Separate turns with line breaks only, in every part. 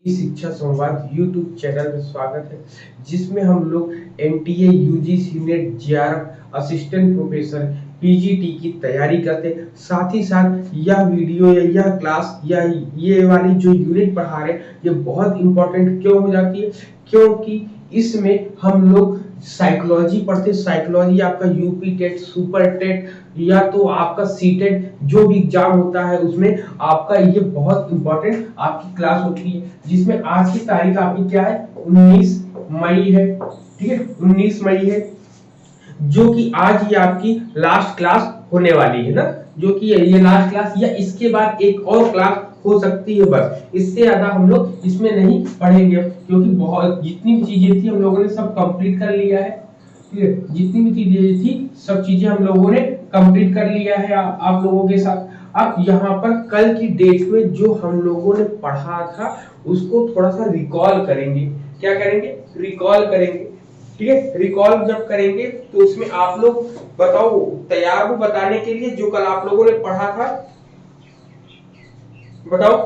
ई शिक्षा संवाद YouTube channel में स्वागत है, जिसमें हम लोग NTA UGC net JRF assistant professor PGT की तैयारी करते हैं। साथ ही साथ यह वीडियो या यह क्लास या ये वाली जो यूनिट पढ़ा रहे हैं ये बहुत इंपॉर्टेंट क्यों हो जाती है, क्योंकि इसमें हम लोग साइकोलॉजी पढ़ते। साइकोलॉजी आपका यूपी टेट, सुपर टेट या तो आपका सीटेट जो भी एग्जाम होता है उसमें आपका ये बहुत इंपॉर्टेंट आपकी क्लास होती है, जिसमें आज की तारीख आपकी क्या है, 19 मई है। ठीक है, 19 मई है, जो कि आज ये आपकी लास्ट क्लास होने वाली है ना, जो कि ये लास्ट क्लास या इसके बाद एक और क्लास हो सकती है, बस इससे ज्यादा हम लोग इसमें नहीं पढ़ेंगे, क्योंकि बहुत जितनी भी चीजें थी हम लोगों ने सब कंप्लीट कर लिया है। ठीक है, जितनी भी चीजें थी सब चीजें हम लोगों ने कंप्लीट कर लिया है आप लोगों के साथ। अब यहाँ पर कल की डेट में जो हम लोगों ने पढ़ा था उसको थोड़ा सा रिकॉल करेंगे। क्या करेंगे? रिकॉल करेंगे। ठीक है, रिकॉल जब करेंगे तो उसमें आप लोग बताओ, तैयार हो बताने के लिए जो कल आप लोगों ने पढ़ा था? बताओ।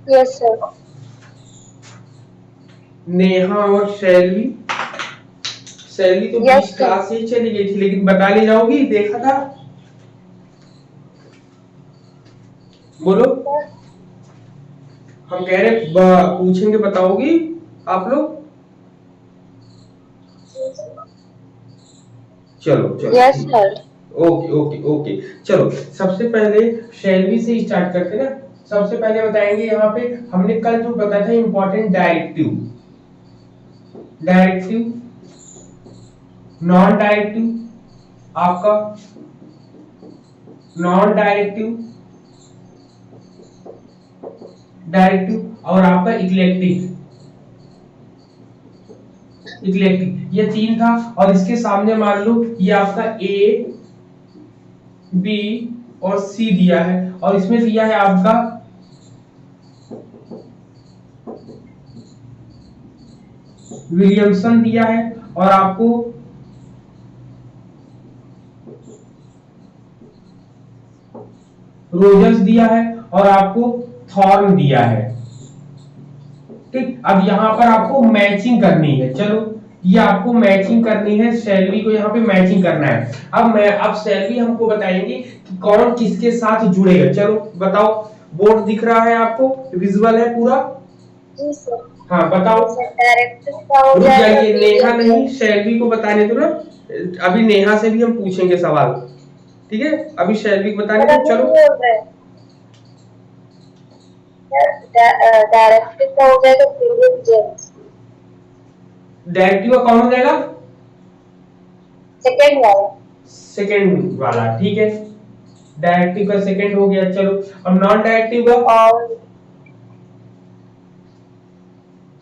Yes sir.
नेहा और शैली, शैली तो
Yes,
20 क्लास से ही चली गई थी, लेकिन बता ले जाओगी, देखा था? बोलो। हम कह रहे पूछेंगे, बताओगी आप लोग? चलो चलो
यस
ठीक।
सर।
ओके ओके ओके, चलो सबसे पहले शैलवी से स्टार्ट करते हैं ना। सबसे पहले बताएंगे यहाँ पे हमने कल जो बताया था important directive, directive, non directive, आपका नॉन डायरेक्टिव, डायरेक्टिव और आपका इक्लेक्टिव। इक्लेक्टिव ये तीन था, और इसके सामने मान लो ये आपका ए बी और सी दिया है, और इसमें दिया है आपका विलियमसन दिया है, और आपको रोजर्स दिया है, और आपको थॉर्न दिया है। ठीक, अब यहाँ पर आपको मैचिंग करनी है। चलो ये आपको मैचिंग करनी है, सैलरी को यहाँ पे मैचिंग करना है। अब सैलरी हमको बताएंगे कि कौन किसके साथ जुड़ेगा। चलो बताओ, बोर्ड दिख रहा है आपको, विजुअल है पूरा?
जी सर।
हाँ बताओ।
डायरेक्टिव का हो
रुक
जाएगा,
जाइए, नेहा नहीं, सैलरी को बताने दो ना। अभी नेहा से भी हम पूछेंगे सवाल। ठीक है, अभी सैलरी को बताने दो। चलो
डायरेक्टिव का हो जाएगा विलियम जेम्स।
डायरेक्टिव का कौन हो जाएगा?
सेकंड वाला।
सेकंड वाला, ठीक है। डायरेक्टिव का सेकंड हो गया। चलो अब नॉन डायरेक्टिव का?
और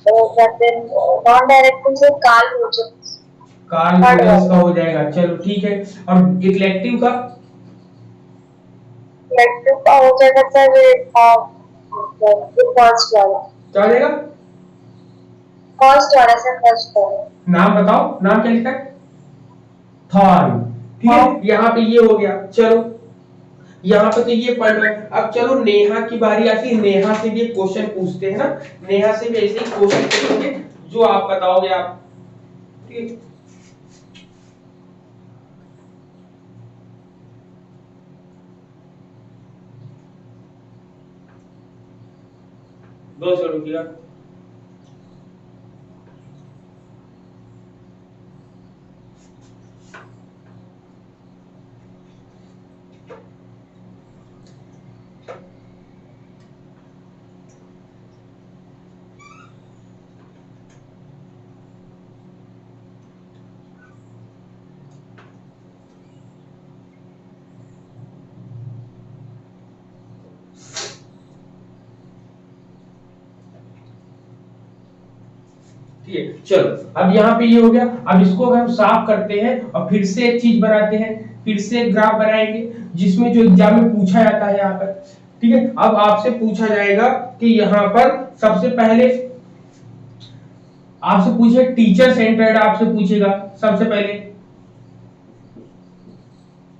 नॉन डायरेक्टिव से कार्ल रोजर्स।
कार्ल रोजर्स का हो जाएगा। चलो ठीक है, और इक्लेक्टिव का?
इलेक्टिव का हो जाएगा सर फर्स्ट वाला।
क्या हो जाएगा?
फर्स्ट वाला सर, फर्स्ट वाला।
नाम बताओ, नाम क्या लिखा है? थॉर्न। ठीक है, यहाँ पे ये हो गया। चलो यहाँ पे तो ये पढ़ रहे हैं। अब चलो नेहा की बारी आती है, नेहा से भी एक क्वेश्चन पूछते हैं ना। नेहा से भी ऐसे ही क्वेश्चन पूछेंगे जो आप बताओगे आप। ठीक, दो सौ रुपया। ठीक है, चलो अब यहाँ पे ये हो गया। अब इसको अगर हम साफ करते हैं और फिर से एक चीज बनाते हैं, फिर से एक ग्राफ बनाएंगे जिसमें जो एग्जाम में पूछा जाता है यहाँ पर। ठीक है, अब आपसे पूछा जाएगा कि यहाँ पर सबसे पहले आपसे पूछे टीचर सेंटर्ड, आपसे पूछेगा सबसे पहले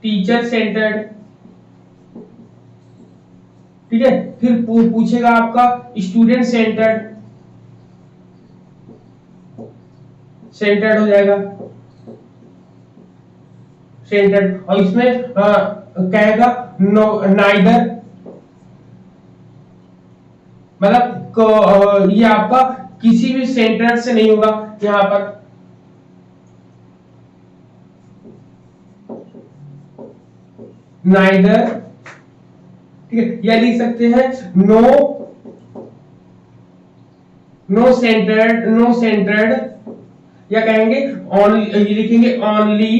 टीचर सेंटर्ड। ठीक है, फिर पूछेगा आपका स्टूडेंट सेंटर्ड। सेंटर्ड हो जाएगा, सेंटर्ड। और इसमें कहेगा नो नाइदर, मतलब ये आपका किसी भी सेंटर्ड से नहीं होगा यहां पर। नाइदर, ठीक है, या लिख सकते हैं no, no centred, no centred, या कहेंगे ओनली, ये लिखेंगे ओनली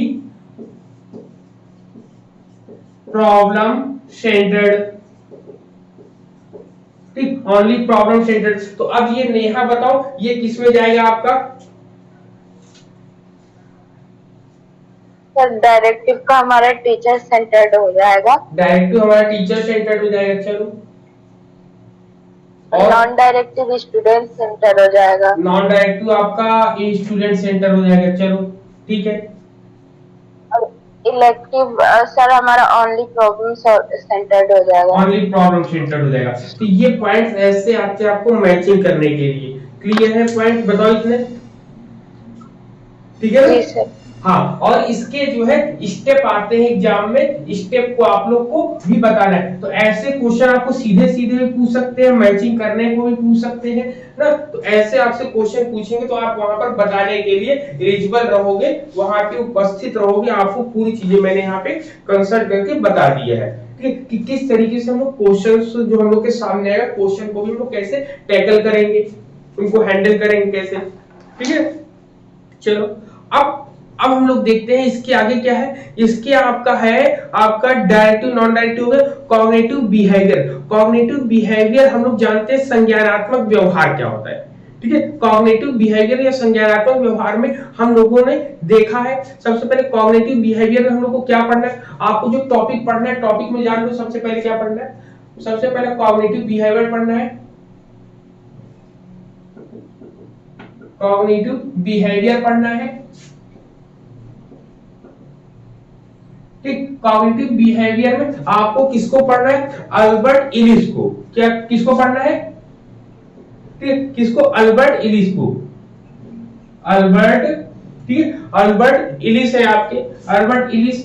प्रॉब्लम सेंटर्ड, ठीक, ओनली प्रॉब्लम सेंटर्ड। तो अब ये नेहा बताओ ये किस में जाएगा आपका?
सर डायरेक्टिव का हमारा टीचर सेंटर्ड हो जाएगा,
डायरेक्टिव हमारा टीचर सेंटर्ड हो जाएगा। चलो, और
नॉन डायरेक्टिव स्टूडेंट सेंटर हो जाएगा,
नॉन डायरेक्टिव आपका स्टूडेंट सेंटर हो जाएगा। चलो ठीक है।
और इलेक्टिव सर हमारा ओनली प्रॉब्लम सेंटर्ड हो जाएगा,
ओनली प्रॉब्लम सेंटर्ड हो जाएगा। तो ये पॉइंट्स ऐसे आते हैं आपको मैचिंग करने के लिए। क्लियर है पॉइंट? बताओ इतने, ठीक है?
जी सर।
हाँ, और इसके जो है स्टेप आते हैं एग्जाम में, स्टेप को आप लोग को भी बताना है। तो ऐसे क्वेश्चन आपको सीधे सीधे भी पूछ सकते हैं, मैचिंग करने को भी पूछ सकते हैं ना। तो ऐसे आपसे क्वेश्चन पूछेंगे तो आप वहां पर बताने के लिए एलिजिबल रहोगे, वहां पे उपस्थित रहोगे। आपको पूरी चीजें मैंने यहाँ पे कंसल्ट करके बता दिया है, ठीक है, कि किस तरीके से हम लोग क्वेश्चन जो हम लोग के सामने आएगा, क्वेश्चन को भी हम लोग कैसे टैकल करेंगे, उनको हैंडल करेंगे कैसे, ठीक है। चलो, अब हम लोग देखते हैं इसके आगे क्या है। इसके आपका है आपका डायरेक्टिव नॉन डायरेक्टिव है कॉग्निटिव बिहेवियर। कॉग्निटिव बिहेवियर हम लोग जानते हैं संज्ञानात्मक व्यवहार क्या होता है, ठीक है। कॉग्निटिव बिहेवियर या संज्ञानात्मक व्यवहार में हम लोगों ने देखा है, सबसे पहले कॉग्निटिव बिहेवियर में हम लोग को क्या पढ़ना है, आपको जो टॉपिक पढ़ना है टॉपिक में जान लो। सबसे पहले क्या पढ़ना है, सबसे पहले कॉग्निटिव बिहेवियर पढ़ना है, कॉग्निटिव बिहेवियर पढ़ना है, ठीक। कॉग्निटिव बिहेवियर में आपको किसको पढ़ना है, अल्बर्ट इलिस को। क्या किसको पढ़ना है, ठीक, किसको, अल्बर्ट इलिस को। अल्बर्ट, ठीक है, अल्बर्ट इलिस है आपके, अल्बर्ट इलिस,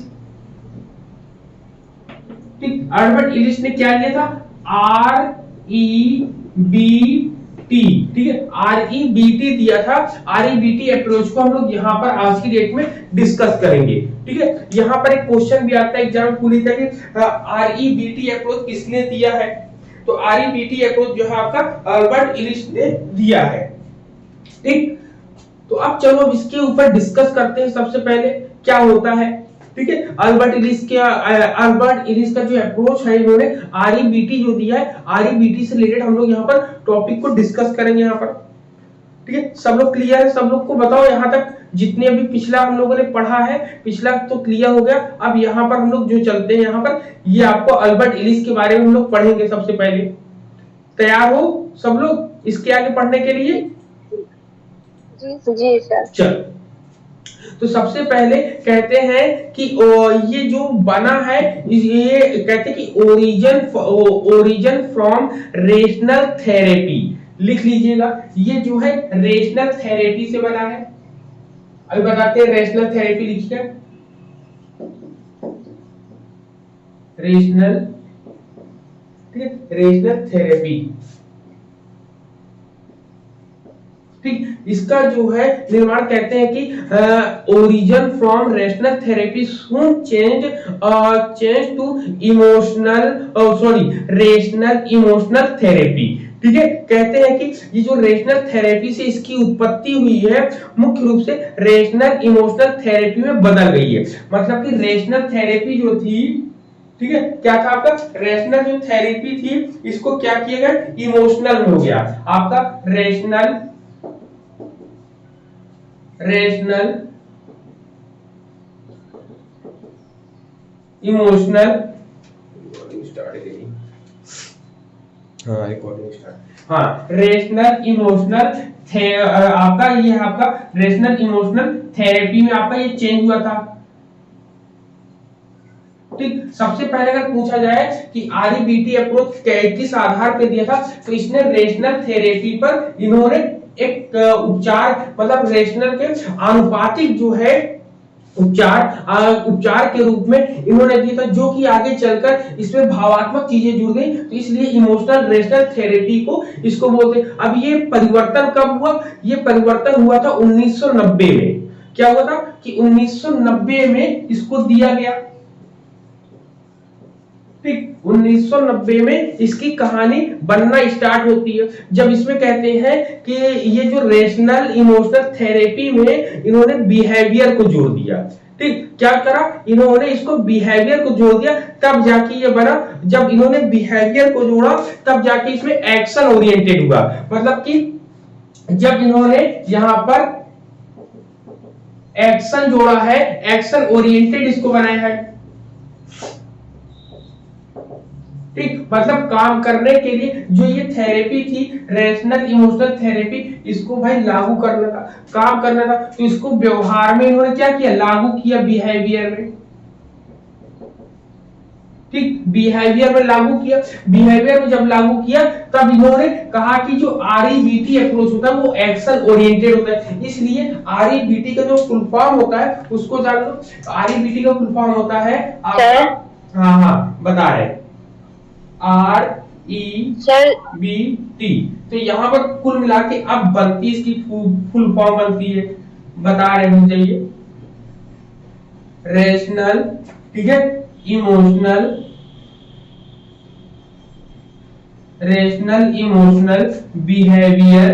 ठीक। अल्बर्ट इलिस ने क्या लिया था, REBT, ठीक है, REBT दिया था। REBT अप्रोच को हम लोग यहाँ पर आज की डेट में डिस्कस करेंगे, ठीक है। यहाँ पर एक क्वेश्चन भी आता है एग्जाम में पूरी तरह, REBT अप्रोच किसने दिया है, तो REBT अप्रोच जो है आपका अल्बर्ट इलिस ने दिया है, ठीक। तो अब चलो अब इसके ऊपर डिस्कस करते हैं। सबसे पहले क्या होता है, ठीक है, अल्बर्ट इलिस का जो अप्रोच है, इन्होंने REBT जो दिया है, REBT से रिलेटेड हम लोग यहाँ पर टॉपिक को डिस्कस करेंगे यहाँ पर, ठीक है। सब लोग क्लियर है? सब लोग को बताओ यहाँ तक जितने भी पिछला हम लोगों ने पढ़ा है, पिछला तो क्लियर हो गया। अब यहाँ पर हम लोग जो चलते हैं यहाँ पर, ये आपको अल्बर्ट इलिस के बारे में हम लोग पढ़ेंगे। सबसे पहले तैयार हो सब लोग इसके आगे पढ़ने के लिए?
जी सर।
चल, तो सबसे पहले कहते हैं कि ये जो बना है, ये कहते हैं कि ओरिजिन फ्रॉम रेशनल थेरेपी। लिख लीजिएगा, ये जो है रेशनल थेरेपी से बना है। अभी बताते हैं रेशनल थेरेपी लिखिए, रेशनल, ठीक है, रेशनल थेरेपी, ठीक। इसका जो है निर्माण कहते हैं कि origin from rational therapy soon change to rational emotional therapy, ठीक है। कहते हैं कि ये जो रेशनल थेरेपी से इसकी उत्पत्ति हुई है, मुख्य रूप से रेशनल इमोशनल थेरेपी में बदल गई है। मतलब कि रेशनल थेरेपी जो थी, ठीक है, क्या था आपका, रेशनल जो थेरेपी थी इसको क्या किया गया, इमोशनल हो गया आपका। रेशनल इमोशनल, हाँ, रेशनल इमोशनल आपका, ये आपका रेशनल इमोशनल थेरेपी में आपका ये चेंज हुआ था, ठीक। सबसे पहले अगर पूछा जाए कि REBT अप्रोच किस आधार पर दिया था, तो इसने रेशनल थेरेपी पर इन्होंने एक उपचार मतलब रेशनल के आनुपातिक जो है उपचार के रूप में इन्होंने दिया था, जो कि आगे चलकर इसमें भावात्मक चीजें जुड़ गई, तो इसलिए इमोशनल रेशनल थेरेपी को इसको बोलते हैं। अब ये परिवर्तन कब हुआ? ये परिवर्तन हुआ था 1990 में। क्या हुआ था कि 1990 में इसको दिया गया। ठीक, 1990 में इसकी कहानी बनना स्टार्ट होती है, जब इसमें कहते हैं कि ये जो रेशनल इमोशनल थेरेपी में इन्होंने बिहेवियर को जोड़ दिया। ठीक, क्या करा इन्होंने? इसको बिहेवियर को जोड़ दिया, तब जाके ये बना। जब इन्होंने बिहेवियर को जोड़ा तब जाके इसमें एक्शन ओरिएंटेड हुआ। मतलब कि जब इन्होंने यहां पर एक्शन जोड़ा है, एक्शन ओरिएंटेड इसको बनाया है। ठीक, मतलब काम करने के लिए जो ये थेरेपी थी रेशनल इमोशनल थेरेपी, इसको भाई लागू करना था, काम करना था, तो इसको व्यवहार में इन्होंने क्या किया? लागू किया बिहेवियर में। ठीक, बिहेवियर में लागू किया। बिहेवियर में जब लागू किया तब इन्होंने कहा कि जो आरईबीटी अप्रोच होता है वो एक्शन ओरिएंटेड होता है, इसलिए आरईबीटी का जो फुल फॉर्म होता है उसको जान लो। आरईबीटी का फुल फॉर्म होता है आपका, हाँ बता रहे, REBT। तो यहाँ पर कुल मिला के अब बनती इसकी फुल फॉर्म बनती है, बता रहे हैं चाहिए, रेशनल, ठीक है, emotional, rational emotional behaviour,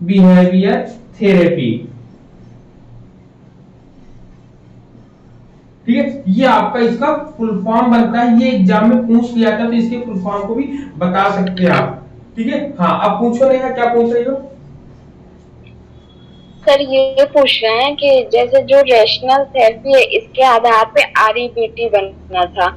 behaviour therapy. ठीक है, ये आपका इसका फुल फॉर्म बनता है। ये एग्जाम में पूछ लिया था, तो इसके फुल फॉर्म को भी बता सकते हैं आप। ठीक है, हाँ अब पूछो नेहा, क्या पूछ रही हो?
सर ये पूछ रहे हैं कि जैसे जो रेशनल थेरेपी है इसके आधार पे आरईबीटी बनना था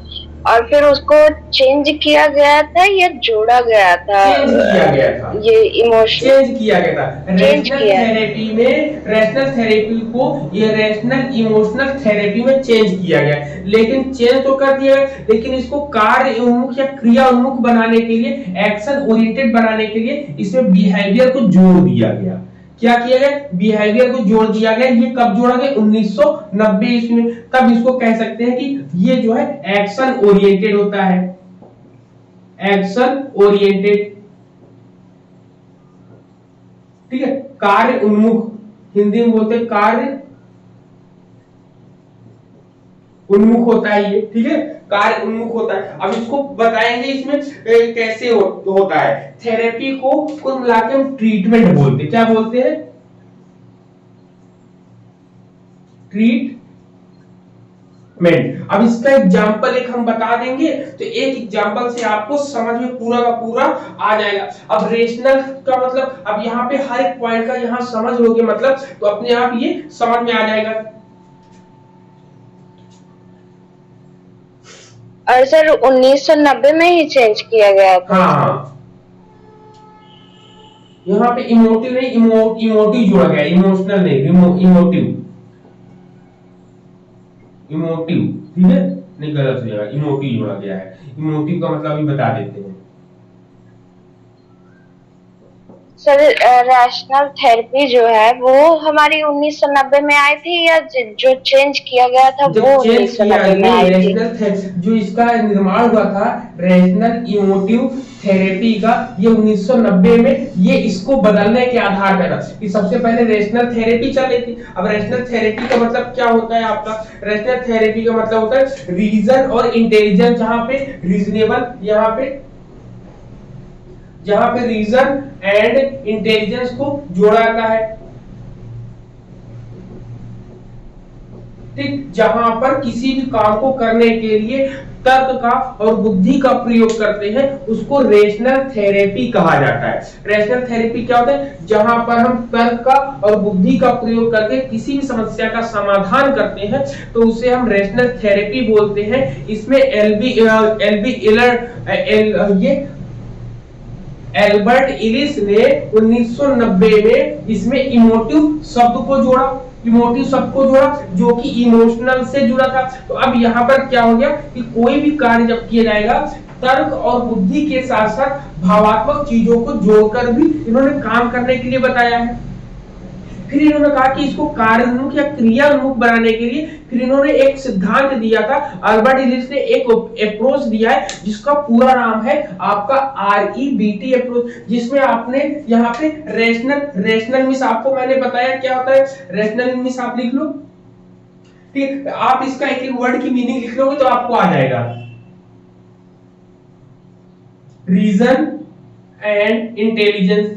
और फिर उसको चेंज किया गया था या जोड़ा गया था?
चेंज किया गया था,
ये इमोशनल
चेंज किया गया था। रेशनल थेरेपी में, रेशनल थेरेपी को ये रेशनल इमोशनल थेरेपी में चेंज किया गया, लेकिन चेंज तो कर दिया, लेकिन इसको कार्य उन्मुख या क्रिया उन्मुख बनाने के लिए, एक्शन ओरिएंटेड बनाने के लिए इसमें बिहेवियर को जोड़ दिया गया। क्या किया गया? बिहेवियर को जोड़ दिया गया। ये कब जोड़ा गया? 1990 ईस्वी में। तब इसको कह सकते हैं कि ये जो है एक्शन ओरिएंटेड होता है, एक्शन ओरिएंटेड। ठीक है, कार्य उन्मुख, हिंदी में बोलते हैं कार्य उन्मुख होता है ये। ठीक है, कार्य उन्मुख होता है। अब इसको बताएंगे इसमें कैसे होता है। थेरेपी को कुल मिलाकर हम ट्रीटमेंट बोलते हैं। क्या बोलते हैं? ट्रीटमेंट। अब इसका एग्जांपल एक हम बता देंगे, तो एक एग्जांपल से आपको समझ में पूरा का पूरा आ जाएगा। अब रेशनल का मतलब, अब यहाँ पे हर एक पॉइंट का यहाँ समझ लोगे मतलब, तो अपने आप ये समझ में आ जाएगा।
और सर 1990 में ही चेंज किया गया था।
हाँ, यहाँ पे इमोटिव नहीं, इमोटिव जोड़ा गया, इमोशनल नहीं, इमोटिव, इमोटिव। ठीक है, नहीं गलत हो जाएगा, इमोटिव जोड़ा गया है। इमोटिव का मतलब अभी बता देते हैं।
सर रैशनल थेरेपी जो है वो हमारी 1990 में आई थी या जो चेंज किया गया था वो 1990 में आई थी?
जो इसका निर्माण हुआ था रैशनल इमोटिव थेरेपी का, ये 1990 में ये इसको बदलने के आधार पर था कि सबसे पहले रैशनल थेरेपी चल रही थी। अब रैशनल थेरेपी का मतलब क्या होता है आपका? रैशनल थेरेपी का मतलब होता है रीजन और इंटेलिजेंस, जहां पे रीजनेबल, जहां पे रीजन एंड इंटेलिजेंस को जोड़ा जाता है। ठीक, जहां पर किसी भी काम को करने के लिए तर्क का और बुद्धि का प्रयोग करते हैं उसको रेशनल थेरेपी कहा जाता है। रेशनल थेरेपी क्या होता है? जहां पर हम तर्क का और बुद्धि का प्रयोग करके किसी भी समस्या का समाधान करते हैं तो उसे हम रेशनल थेरेपी बोलते हैं। इसमें एल्बर्ट इलिस ने 1990 में इसमें इमोटिव शब्द को जोड़ा, इमोटिव शब्द को जोड़ा जो कि इमोशनल से जुड़ा था। तो अब यहाँ पर क्या हो गया कि कोई भी कार्य जब किया जाएगा तर्क और बुद्धि के साथ साथ भावात्मक चीजों को जोड़कर भी इन्होंने काम करने के लिए बताया है। फिर इन्होंने कहा कि इसको कार्योन्मुख या क्रियान्मुख बनाने के लिए फिर इन्होंने एक सिद्धांत दिया था। अल्बर्ट इलिस ने एक अप्रोच दिया है जिसका पूरा नाम है आपका REBT अप्रोच, जिसमें आपने यहाँ पे रेशनल मिस आपको मैंने बताया क्या होता है। रेशनल मिस आप लिख लो, ठीक, आप इसका एक एक वर्ड की मीनिंग लिख लोगे तो आपको आ जाएगा। रीजन एंड इंटेलिजेंस,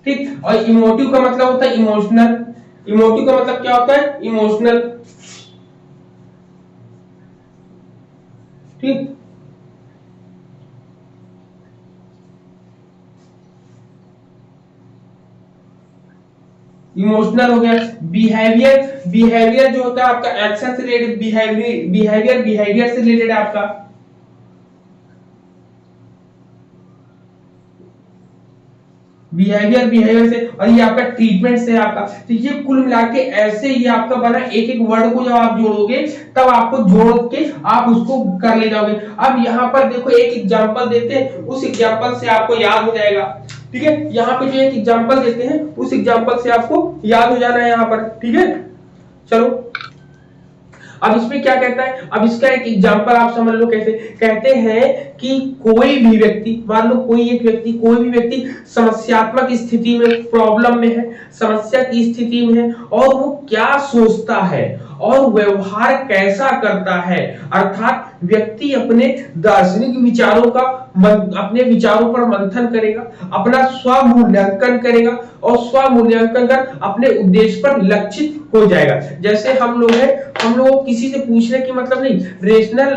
ठीक। और इमोटिव का मतलब होता है इमोशनल। इमोटिव का मतलब क्या होता है? इमोशनल, ठीक। इमोशनल हो गया। बिहेवियर जो होता है आपका एक्शन से रिलेटेड, बिहेवियर से रिलेटेड है आपका। बिहेवियर से, और ये आपका ट्रीटमेंट से आपका। तो ये कुल मिला के ऐसे ये आपका बना, एक एक वर्ड को जब आप जोड़ोगे तब आपको जोड़ के आप उसको कर ले जाओगे। अब यहाँ पर देखो एक एग्जांपल देते हैं, उस एग्जांपल से आपको याद हो जाएगा, ठीक है। यहाँ पे जो एक एग्जांपल देते हैं उस एग्जांपल से आपको याद हो जाना है यहाँ पर, ठीक है। चलो अब इसमें क्या कहता है, अब इसका एक एग्जांपल आप समझ लो। कैसे कहते हैं कि कोई भी व्यक्ति, मान लो कोई भी व्यक्ति समस्यात्मक स्थिति में, प्रॉब्लम में है, समस्या की स्थिति में है, और वो क्या सोचता है और व्यवहार कैसा करता है, अर्थात व्यक्ति अपने दार्शनिक विचारों का अपने विचारों पर मंथन करेगा, अपना स्वमूल्यांकन करेगा और स्वमूल्यांकन कर अपने उद्देश्य पर लक्षित हो जाएगा। जैसे हम लोग हैं, हम लोग किसी से पूछने की मतलब नहीं, रेशनल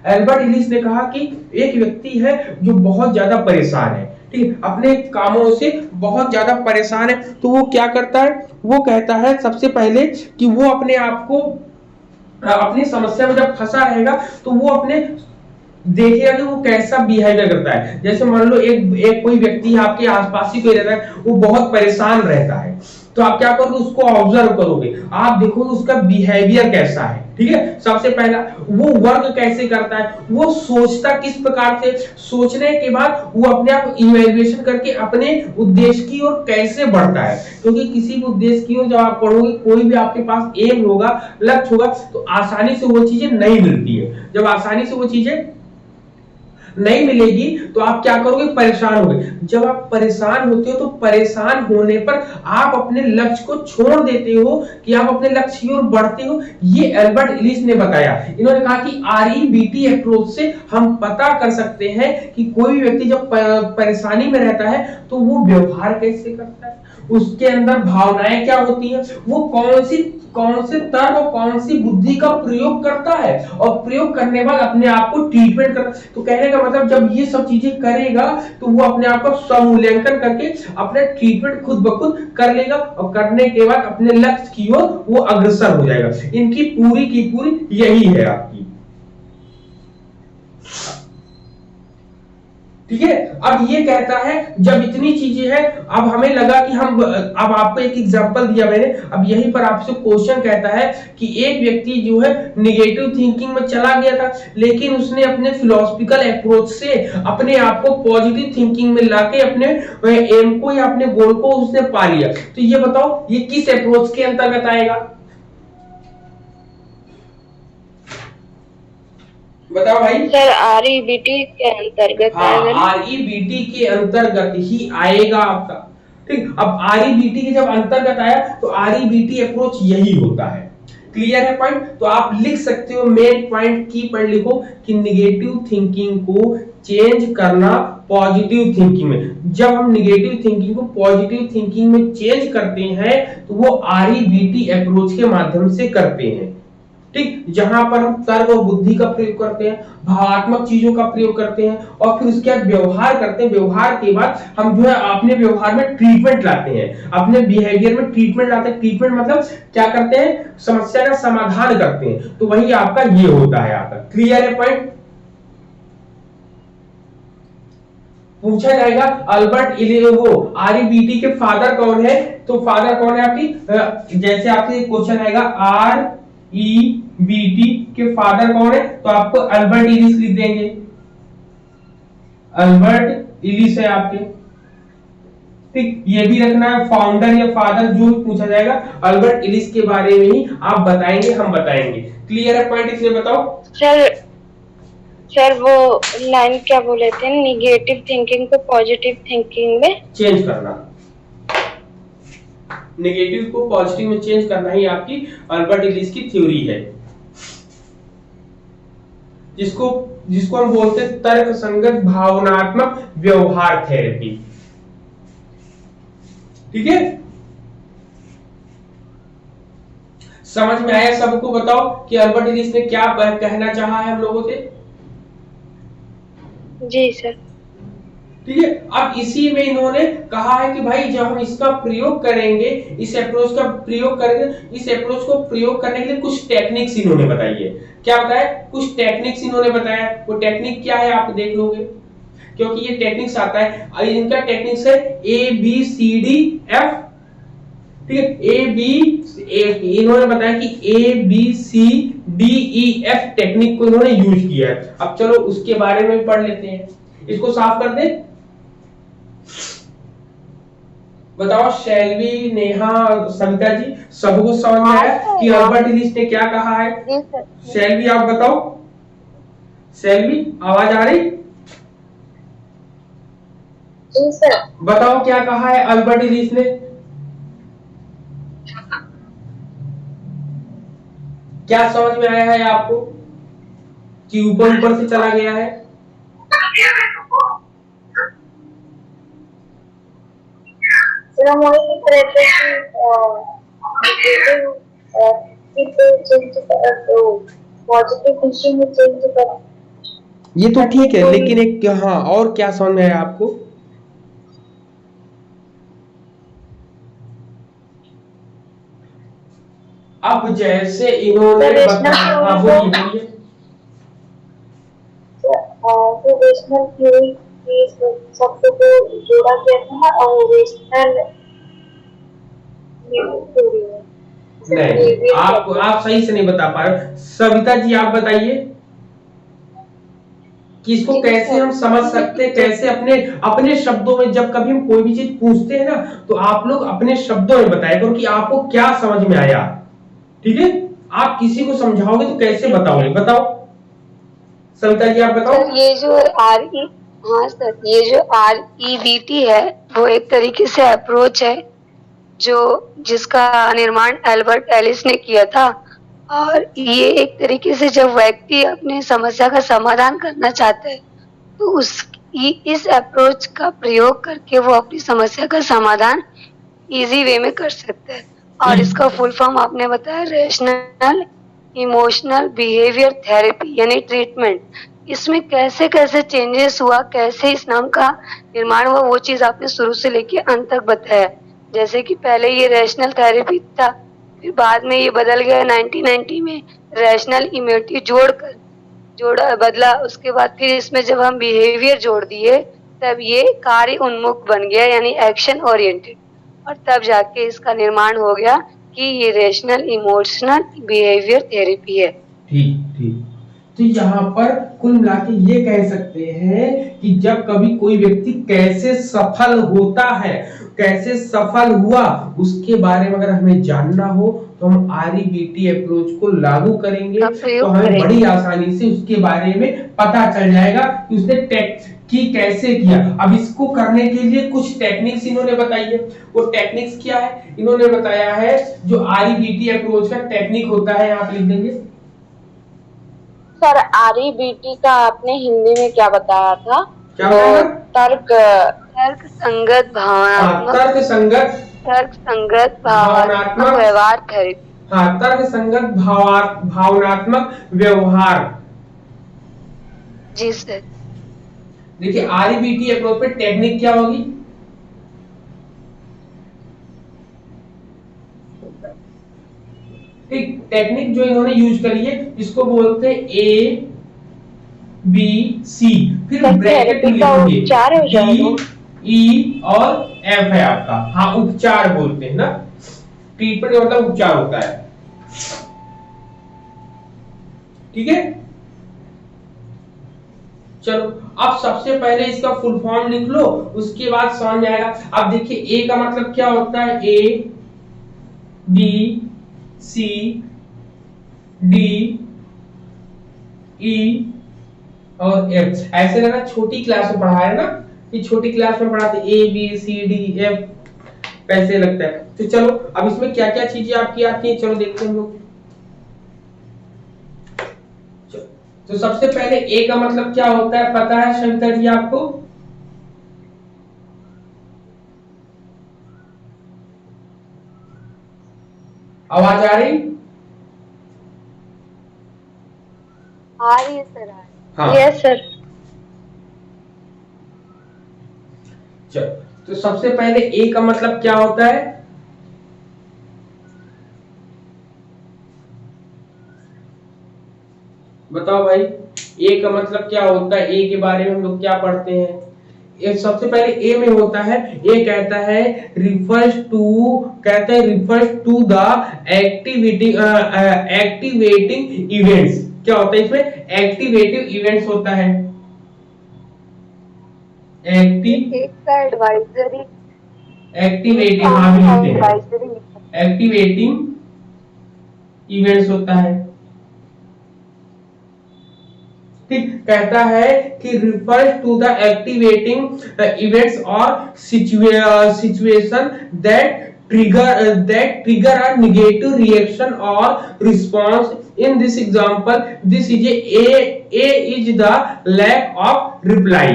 एल्बर्ट इलिस ने कहा कि एक व्यक्ति है जो बहुत ज्यादा परेशान है, ठीक, अपने कामों से बहुत ज्यादा परेशान है, तो वो क्या करता है, वो कहता है सबसे पहले कि वो अपने आप को अपनी समस्या में जब फंसा रहेगा तो वो अपने देखिएगा कि वो कैसा बिहेवियर करता है। जैसे मान लो एक कोई व्यक्ति आपके आसपास ही कोई रहता है, वो बहुत परेशान रहता है, तो आप क्या करोगे, उसको ऑब्जर्व करोगे, आप देखोगे उसका बिहेवियर कैसा है, ठीक है। सबसे पहला वो वर्क कैसे करता है, वो सोचता किस प्रकार से, सोचने के बाद वो अपने आप इवैल्यूएशन करके अपने उद्देश्य की ओर कैसे बढ़ता है। क्योंकि किसी भी उद्देश्य की ओर जब आप पढ़ोगे, कोई भी आपके पास एम होगा, लक्ष्य होगा, तो आसानी से वो चीजें नहीं मिलती है। जब आसानी से वो चीजें नहीं मिलेगी तो आप क्या करोगे, परेशान होगे। जब आप परेशान होते हो तो परेशान होने पर आप अपने लक्ष्य को छोड़ देते हो कि आप अपने लक्ष्य की ओर बढ़ते हो। ये एल्बर्ट इलिस ने बताया। इन्होंने कहा कि REBT अप्रोच से हम पता कर सकते हैं कि कोई भी व्यक्ति जब परेशानी में रहता है तो वो व्यवहार कैसे करता है, उसके अंदर भावनाएं क्या होती हैं, वो कौन से तर्क और कौन सी बुद्धि का प्रयोग करता है, और प्रयोग करने बाद अपने आप को ट्रीटमेंट करता है। तो कहने का मतलब जब ये सब चीजें करेगा तो वो अपने आप का स्वमूल्यांकन करके अपने ट्रीटमेंट खुद ब खुद कर लेगा, और करने के बाद अपने लक्ष्य की ओर वो अग्रसर हो जाएगा। इनकी पूरी की पूरी यही है आपकी, ठीक है। अब ये कहता है जब इतनी चीजें हैं, अब हमें लगा कि हम, अब आपको एक एग्जांपल दिया मैंने, अब यहीं पर आपसे क्वेश्चन कहता है कि एक व्यक्ति जो है निगेटिव थिंकिंग में चला गया था, लेकिन उसने अपने फिलोसफिकल अप्रोच से अपने आप को पॉजिटिव थिंकिंग में लाके अपने एम को या अपने गोल को उसने पा लिया। तो ये बताओ ये किस अप्रोच के अंतर्गत आएगा, बताओ भाई।
सर REBT के अंतर्गत आएगा।
REBT के अंतर्गत ही आएगा आपका, ठीक। अब REBT के जब अंतर्गत आया तो REBT अप्रोच यही होता है। क्लियर है पॉइंट? तो आप लिख सकते हो, मेन पॉइंट की पढ़ लिखो कि निगेटिव थिंकिंग को चेंज करना पॉजिटिव थिंकिंग में। जब हम निगेटिव थिंकिंग को पॉजिटिव थिंकिंग में चेंज करते हैं तो वो REBT अप्रोच के माध्यम से करते हैं, ठीक। जहां पर हम तर्क और बुद्धि का प्रयोग करते हैं, भावात्मक चीजों का प्रयोग करते हैं, और फिर उसके बाद व्यवहार करते हैं। व्यवहार के बाद हम जो है अपने व्यवहार में ट्रीटमेंट लाते हैं, अपने बिहेवियर में ट्रीटमेंट लाते हैं। ट्रीटमेंट मतलब क्या करते हैं, समस्या का समाधान करते हैं। तो वही आपका ये होता है आपका। क्लियर है पॉइंट? पूछा जाएगा अल्बर्ट इलिस, वो REBT के फादर कौन है, तो फादर कौन है आपकी, जैसे आपसे क्वेश्चन आएगा EBT के फादर कौन है, तो आपको अल्बर्ट इलिस लिख देंगे। अल्बर्ट इलिस है आपके, ठीक। ये भी रखना है, फाउंडर या फादर जो पूछा जाएगा अल्बर्ट इलिस के बारे में ही आप बताएंगे, हम बताएंगे। क्लियर है पॉइंट, इसलिए बताओ
सर वो लाइन क्या बोले थे, निगेटिव थिंकिंग को पॉजिटिव थिंकिंग में
चेंज करना, नेगेटिव को पॉजिटिव में चेंज करना ही आपकी अल्बर्ट इलिस की थ्योरी है, जिसको हम बोलते हैं तर्क संगत भावनात्मक व्यवहार थेरेपी। ठीक है, समझ में आया सबको? बताओ कि अल्बर्ट इलिस ने क्या कहना चाहा है हम लोगों से।
जी सर।
ठीक है, अब इसी में इन्होंने कहा है कि भाई जब हम इसका प्रयोग करेंगे, इस अप्रोच का प्रयोग करेंगे, इस अप्रोच को प्रयोग करने के लिए कुछ टेक्निक्स इन्होंने बताई है। क्या बताया? कुछ टेक्निक्स इन्होंने बताया। वो टेक्निक क्या है आप देख लोगे, क्योंकि ये टेक्निक्स आता है, इनका टेक्निक्स है ABCDF। ठीक है, इन्होंने बताया कि ABCDEF टेक्निक को इन्होंने यूज किया है। अब चलो उसके बारे में पढ़ लेते हैं, इसको साफ कर दे। बताओ शैलवी, नेहा, सविता जी, सबको समझ में आया कि अल्बर्ट इलिस ने क्या कहा है? शैलवी आप बताओ, शैलवी आवाज आ रही?
जी सर।
बताओ क्या कहा है अल्बर्ट इलिस ने? क्या समझ में आया है आपको कि ऊपर ऊपर से चला गया है? ये तो ठीक है, लेकिन एक हाँ और क्या समझ में आया आपको? अब जैसे इन्होंने बताया, बोलिए
सबको जोड़ा गया था और रेशनल
नहीं, आप सही से नहीं बता पा रहे। सविता जी आप बताइए कि इसको कैसे हम समझ सकते हैं, कैसे अपने शब्दों में, जब कभी हम कोई भी चीज पूछते हैं ना, तो आप लोग अपने शब्दों में बताएं कि आपको क्या समझ में आया। ठीक है, आप किसी को समझाओगे तो कैसे बताओगे? बताओ सविता जी आप बताओ।
ये जो हाँ सर, ये जो REBT है वो एक तरीके से अप्रोच है जिसका निर्माण अल्बर्ट एलिस ने किया था। और ये एक तरीके से जब व्यक्ति अपनी समस्या का समाधान करना चाहता है तो इस अप्रोच का प्रयोग करके वो अपनी समस्या का समाधान इजी वे में कर सकता है। और इसका फुल फॉर्म आपने बताया रेशनल इमोशनल बिहेवियर थेरेपी यानी ट्रीटमेंट। इसमें कैसे कैसे चेंजेस हुआ, कैसे इस नाम का निर्माण हुआ, वो चीज आपने शुरू से लेके अंत तक बताया। जैसे कि पहले ये रैशनल थेरेपी था, फिर बाद में ये बदल गया 1990 में रैशनल इम्यूनिटी जोड़ा बदला। उसके बाद फिर इसमें जब हम बिहेवियर जोड़ दिए तब ये कार्य उन्मुख बन गया यानी एक्शन ओरिएंटेड, और तब जाके इसका निर्माण हो गया कि ये रेशनल इमोशनल बिहेवियर थेरेपी है।
ठीक ठीक, तो यहाँ पर कुल मिला के ये कह सकते हैं कि जब कभी कोई व्यक्ति कैसे सफल होता है, कैसे सफल हुआ, उसके बारे में अगर हमें जानना हो तो हम REBT अप्रोच को लागू करेंगे तो हमें बड़ी आसानी से उसके बारे में पता चल जाएगा कि उसने कैसे किया। अब इसको करने के लिए कुछ टेक्निक्स इन्होंने बताई है। वो टेक्निक्स क्या है? इन्होंने बताया है जो REBT अप्रोच का टेक्निक होता है, आप लिख देंगे
सर। REBT का आपने हिंदी में क्या बताया था?
क्या बताया?
तर्क संगत भावनात्मक व्यवहार थेरेपी।
हाँ, तर्क संगत भावनात्मक व्यवहार।
जी सर।
देखिए REBT अप्रोच पे टेक्निक क्या होगी? एक टेक्निक जो इन्होंने यूज करी है इसको बोलते हैं ABC, फिर ब्रैकेट में लिखोगे DE और F है आपका। हाँ, उपचार बोलते हैं ना, ट्रीटमेंट मतलब उपचार होता है। ठीक है, चलो अब सबसे पहले इसका फुल फॉर्म लिख लो, उसके बाद समझ में आएगा। अब देखिए ए का मतलब क्या होता है, ए बी सी डी ई और एफ। ऐसे ना छोटी क्लास में पढ़ा है ना, कि छोटी क्लास में पढ़ाते A B C D F कैसे लगता है। तो चलो अब इसमें क्या क्या चीजें आपकी आती हैं, चलो देखते हैं हम लोग। तो सबसे पहले ए का मतलब क्या होता है पता है शंकर जी आपको? आवाज आ रही?
आ रही है सर।
हाँ
यस सर।
चलो तो सबसे पहले ए का मतलब क्या होता है? बताओ भाई, ए का मतलब क्या होता है? ए के बारे में हम लोग क्या पढ़ते हैं? ये सबसे पहले ए में होता है, ए कहता है refers to the activating events. क्या होता है इसमें? एक्टिवेटिव इवेंट्स होता है, एक्टिवेटिंग, हाँ भी लिखते हैं, एक्टिवेटिंग इवेंट्स होता है। ठीक, कहता है कि refers to the activating events और situation that trigger a negative reaction or response. In this example, this is a is the lack of reply.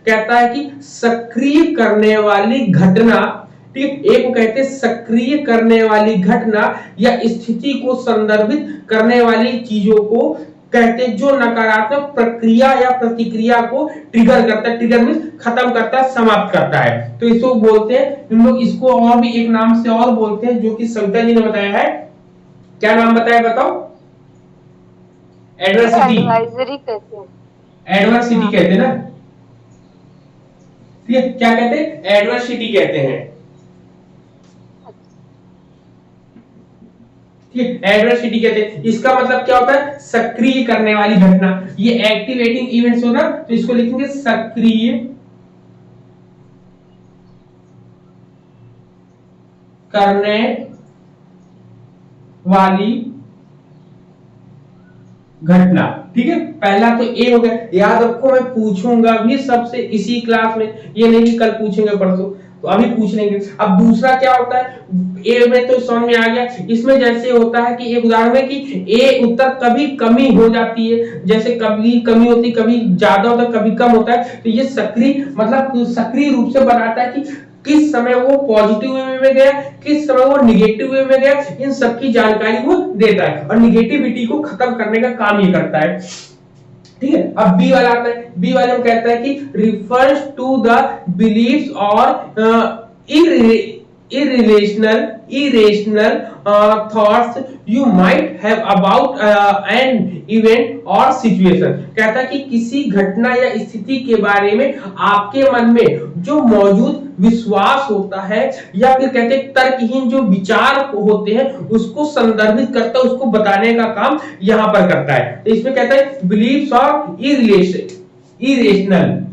कहता है कि सक्रिय करने वाली घटना, ठीक, एक को कहते हैं सक्रिय करने वाली घटना या स्थिति को संदर्भित करने वाली चीजों को कहते हैं जो नकारात्मक प्रक्रिया या प्रतिक्रिया को ट्रिगर करता है। ट्रिगर मींस खत्म करता है, समाप्त करता है। तो इसको बोलते हैं हम लोग, इसको और भी एक नाम से और बोलते हैं जो कि शंकर जी ने बताया है। क्या नाम बताया बताओ? एडवर्सिटी।
एडवाइजरी कहते हैं,
एडवर्सिटी कहते हैं ना, ठीक है, क्या कहते हैं? एडवर्सिटी कहते हैं। एडवर्सिटी कहते हैं, इसका मतलब क्या होता है? सक्रिय करने वाली घटना। ये एक्टिवेटिंग इवेंट्स होना, तो इसको लिखेंगे सक्रिय करने वाली घटना। ठीक है, पहला तो ए हो गया। याद रखो मैं पूछूंगा भी सबसे इसी क्लास में, ये नहीं कि कल पूछेंगे परसों, तो अभी पूछ लेंगे। अब दूसरा क्या होता है? ए में तो समझ में आ गया। इसमें जैसे होता है कि एक उदाहरण है कि ए उत्तर कभी कमी हो जाती है, जैसे कभी कमी होती, कभी ज्यादा होता है, कभी कम होता है। तो ये सक्रिय मतलब सक्रिय रूप से बताता है कि किस समय वो पॉजिटिव वे में गया, किस समय वो निगेटिव वे में गया, इन सब की जानकारी वो देता है और निगेटिविटी को खत्म करने का काम ये करता है। ठीक है, अब बी वाला आता है। बी वाले में कहता है कि रिफर्स टू द बिलीफ्स और irrational thoughts you might have about an event or situation। कहता है कि किसी घटना या स्थिति के बारे में आपके मन में जो मौजूद विश्वास होता है या फिर कहते हैं तर्कहीन जो विचार होते हैं उसको संदर्भित करता है, उसको बताने का काम यहां पर करता है। तो इसमें कहता है बिलीव्स और इरेशनल।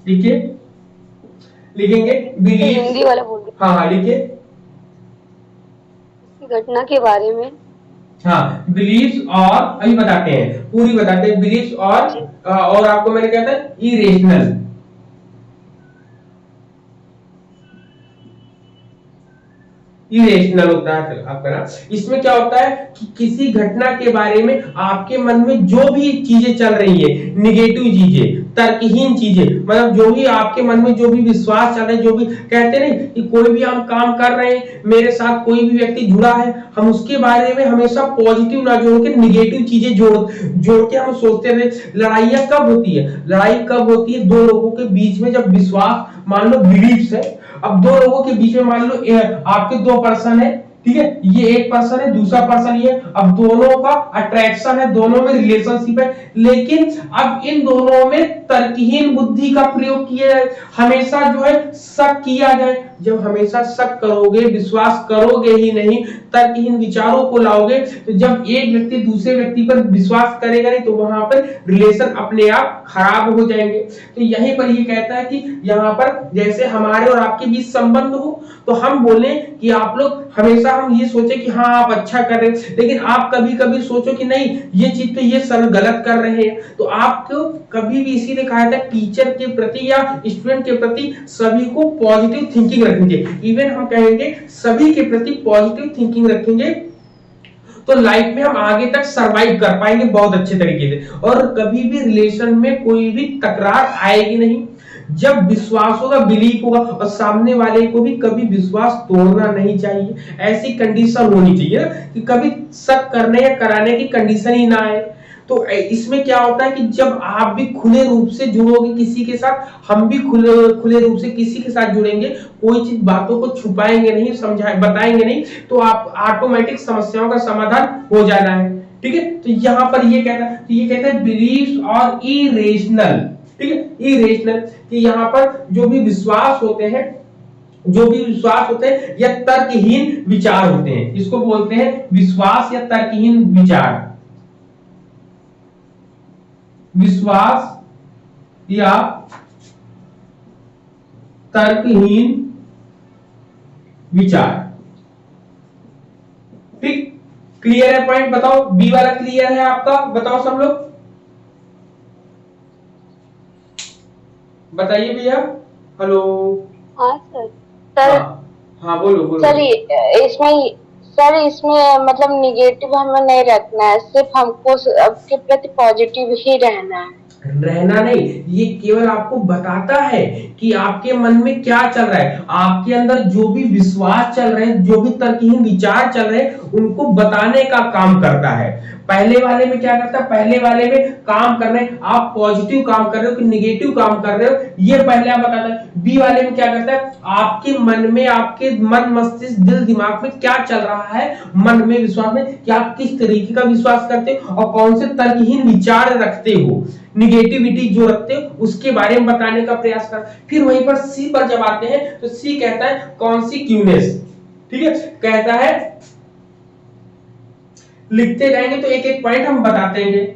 ठीक है, लिखेंगे बिलीव,
हिंदी वाला बोल दो।
हाँ लिखिए,
घटना के बारे में,
हाँ बिलीव्स और, अभी बताते हैं, पूरी बताते हैं। बिलीव्स और आपको मैंने क्या था? इरेशनल। इरेशनल होता है आपका ना। इसमें क्या होता है कि किसी घटना के बारे में आपके मन में जो भी चीजें चल रही है, निगेटिव चीजें, तर्कहीन चीजें, मतलब जो भी आपके मन में जो भी विश्वास चल रहा है, जो भी कहते नहीं कि कोई भी हम काम कर रहे हैं, मेरे साथ कोई भी व्यक्ति जुड़ा है, हम उसके बारे में हमेशा पॉजिटिव ना जोड़ के निगेटिव चीजें जोड़ के हम सोचते रहे। लड़ाइयां कब होती है? लड़ाई कब होती है? दो लोगों के बीच में जब विश्वास, मान लो बिलीव्स है, अब दो लोगों के बीच में मान लो आपके दो पर्सन है, ठीक है, ये एक पर्सन है, दूसरा पर्सन ये, अब दोनों का अट्रैक्शन है, दोनों में रिलेशनशिप है, लेकिन अब इन दोनों में तर्कहीन बुद्धि का प्रयोग किया जाए, हमेशा जो है शक किया जाए, जब हमेशा शक करोगे, विश्वास करोगे ही नहीं, तर्कहीन विचारों को लाओगे, तो जब एक व्यक्ति दूसरे व्यक्ति पर विश्वास करेगा नहीं तो वहां पर रिलेशन अपने आप खराब हो जाएंगे। तो यहीं पर ये कहता है कि यहाँ पर जैसे हमारे और आपके बीच संबंध हो, तो हम बोले कि आप लोग हमेशा हम ये सोचे कि हाँ आप अच्छा कर रहे हैं, लेकिन आप कभी कभी सोचो कि नहीं ये चीज तो ये सर गलत कर रहे हैं, तो आपको कभी भी इसीलिए कहा था टीचर के प्रति या स्टूडेंट के प्रति सभी को पॉजिटिव थिंकिंग रखेंगे। इवन हम कहेंगे सभी के प्रति पॉजिटिव थिंकिंग रखेंगे तो लाइफ में हम आगे तक सरवाइव कर पाएंगे बहुत अच्छे तरीके से, और कभी भी रिलेशन में कोई भी तकरार आएगी नहीं। जब विश्वास होगा, बिलीफ होगा, और सामने वाले को भी कभी विश्वास तोड़ना नहीं चाहिए। ऐसी कंडीशन होनी चाहिए कि कभी शक करने या कराने की कंडीशन ही ना आए। तो इसमें क्या होता है कि जब आप भी खुले रूप से जुड़ोगे किसी के साथ, हम भी खुले रूप से किसी के साथ जुड़ेंगे, कोई चीज बातों को छुपाएंगे नहीं, बताएंगे नहीं, तो आप ऑटोमेटिक समस्याओं का समाधान हो जाना है। ठीक है, तो यहाँ पर ये कहता है बिलीव्स और इरेशनल। ठीक है, इरेशनल कि यहाँ पर जो भी विश्वास होते हैं या तर्कहीन विचार होते हैं, इसको बोलते हैं विश्वास या तर्कहीन विचार। विश्वास या तर्कहीन विचार। ठीक, क्लियर है पॉइंट? बताओ, बी वाला क्लियर है आपका? बताओ सब लोग, बताइए भैया। हेलो।
हाँ सर। सर
हाँ बोलो।
सर इसमें मतलब निगेटिव हमें नहीं रखना है, सिर्फ हमको सबके प्रति पॉजिटिव ही रहना है।
रहना नहीं, ये केवल आपको बताता है कि आपके मन में क्या चल रहा है, आपके अंदर जो भी विश्वास चल रहे हैं, जो भी तर्कहीन विचार चल रहे हैं, उनको बताने का काम करता है। पहले वाले में क्या करता है, पहले वाले में काम कर रहे हैं आप पॉजिटिव काम कर रहे हो कि निगेटिव काम कर रहे हो, ये पहले आप बताता है। बी वाले में क्या करता है, आपके मन में, आपके मन मस्तिष्क दिल दिमाग में क्या चल रहा है, मन में विश्वास में, कि आप किस तरीके का विश्वास करते हो और कौन से तर्कहीन विचार रखते हो, निगेटिविटी जो रखते हो उसके बारे में बताने का प्रयास कर। फिर वहीं पर सी पर जब आते हैं तो सी कहता है कॉन्सिक्यूनेस। ठीक है, कहता है, लिखते जाएंगे तो एक एक पॉइंट हम बताते हैं।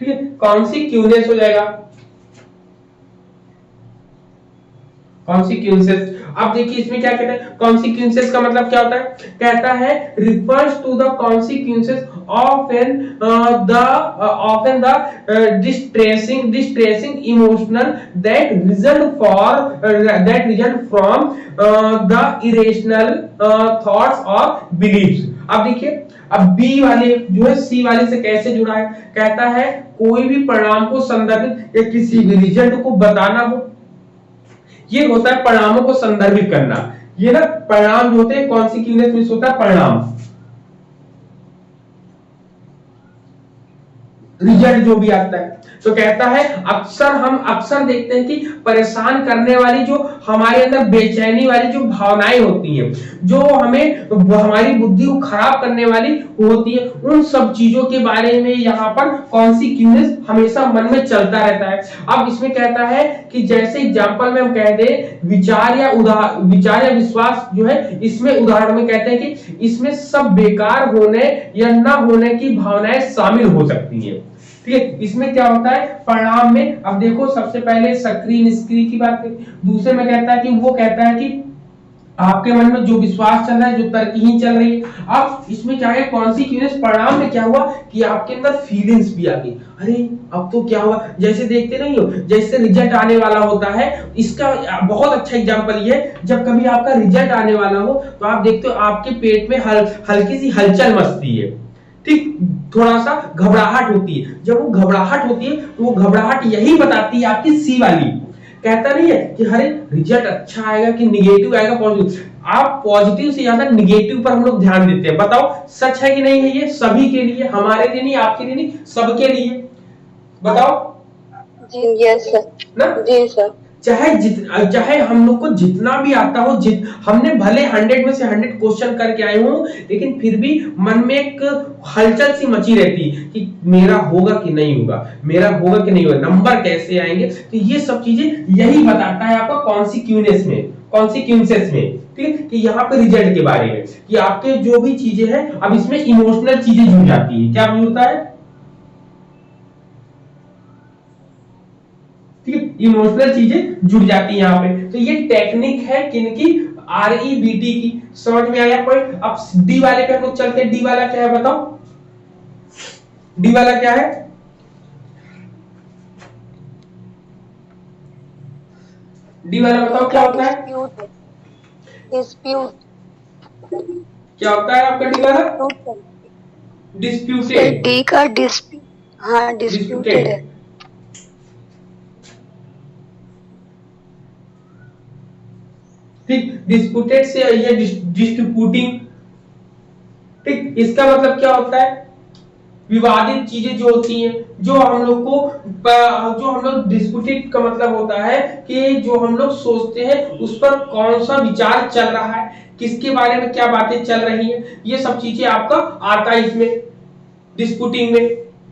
ठीक है, कॉन्सिक्यूनेस हो जाएगा, कॉन्सिक्वेंसेस। अब देखिए इसमें क्या कहता है, कॉन्सिक्वेंसेस का मतलब क्या होता है, कहता है refers to the consequences often the distressing emotional that result from the irrational thoughts or beliefs। अब देखिए, अब बी वाले जो है सी वाले से कैसे जुड़ा है, कहता है कोई भी परिणाम को संदर्भित या किसी भी रिजल्ट को बताना हो, ये होता है परिणामों को संदर्भित करना। ये ना परिणाम जो होते हैं कॉन्सिक्वेंस में होता है परिणाम, रिजल्ट जो भी आता है। तो कहता है हम अक्सर देखते हैं कि परेशान करने वाली जो हमारे अंदर बेचैनी वाली जो भावनाएं होती हैं, जो हमें हमारी बुद्धि को खराब करने वाली होती है, उन सब चीजों के बारे में यहाँ पर कॉन्सिक्वेंस हमेशा मन में चलता रहता है। अब इसमें कहता है कि जैसे एग्जांपल में हम कह दे विचार या विश्वास जो है, इसमें उदाहरण में कहते हैं कि इसमें सब बेकार होने या न होने की भावनाएं शामिल हो सकती है। ठीक है, इसमें क्या होता है परिणाम में, अब देखो सबसे पहले सक्रिय निष्क्रिय की बात करें, दूसरे में कहता है कि वो कहता है कि आपके मन में जो विश्वास चल रहा है, जो तर्कहीन चल रही है। अब इसमें क्या है कॉन्सिक्वेंस, परिणाम में क्या हुआ कि आपके अंदर फीलिंग्स भी आ गई, अरे अब तो क्या हुआ, जैसे देखते नहीं हो जैसे रिजल्ट आने वाला होता है, इसका बहुत अच्छा एग्जांपल ये है, जब कभी आपका रिजल्ट आने वाला हो तो आप देखते हो आपके पेट में हल्की सी हलचल मचती है, ठीक, थोड़ा सा घबराहट होती है। जब वो घबराहट होती है तो वो घबराहट यही बताती है आपकी सी वाली, कहता नहीं है कि अरे रिजल्ट अच्छा आएगा कि निगेटिव आएगा पॉजिटिव। आप पॉजिटिव से ज्यादा निगेटिव पर हम लोग ध्यान देते हैं। बताओ सच है कि नहीं है? ये सभी के लिए, हमारे लिए नहीं, आपके लिए नहीं, सबके लिए। बताओ
जी यस सर ना, जी सर।
चाहे हम लोग को जितना भी आता हो, हमने भले 100 में से 100 क्वेश्चन करके आए हो, लेकिन फिर भी मन में एक हलचल सी मची रहती है कि मेरा होगा कि नहीं होगा, मेरा होगा कि नहीं होगा, नंबर कैसे आएंगे। तो ये सब चीजें यही बताता है आपका कॉन्सिक्वेंस में। कॉन्सिक्वेंसेस में, ठीक है, कि यहाँ पे रिजल्ट के बारे में कि आपके जो भी चीजें हैं, अब इसमें इमोशनल चीजें जुड़ जाती है। क्या होता है, ठीक है, इमोशनल चीजें जुड़ जाती है यहाँ पे। तो ये टेक्निक है किनकी, REBT की। समझ में आया पॉइंट। अब डी वाले पे हम लोग चलते हैं। डी वाला क्या है बताओ, डी वाला क्या है, डी वाला बताओ क्या होता है,
डिस्प्यूट
क्या होता है आपका डी वाला, डिस्प्यूटेड,
डी का डिस्प्यूट, हाँ डिस्प्यूटेड है।
ठीक, डिस्प्यूटेड से ये डिस्ट्रीब्यूटिंग। ठीक, इसका मतलब क्या होता है, विवादित चीजें जो होती हैं, जो हम लोग को, जो हम लोग डिस्प्यूटेड का मतलब होता है कि जो हम लोग सोचते हैं उस पर कौन सा विचार चल रहा है, किसके बारे में क्या बातें चल रही हैं, ये सब चीजें आपका आता है इसमें डिस्प्यूटिंग में।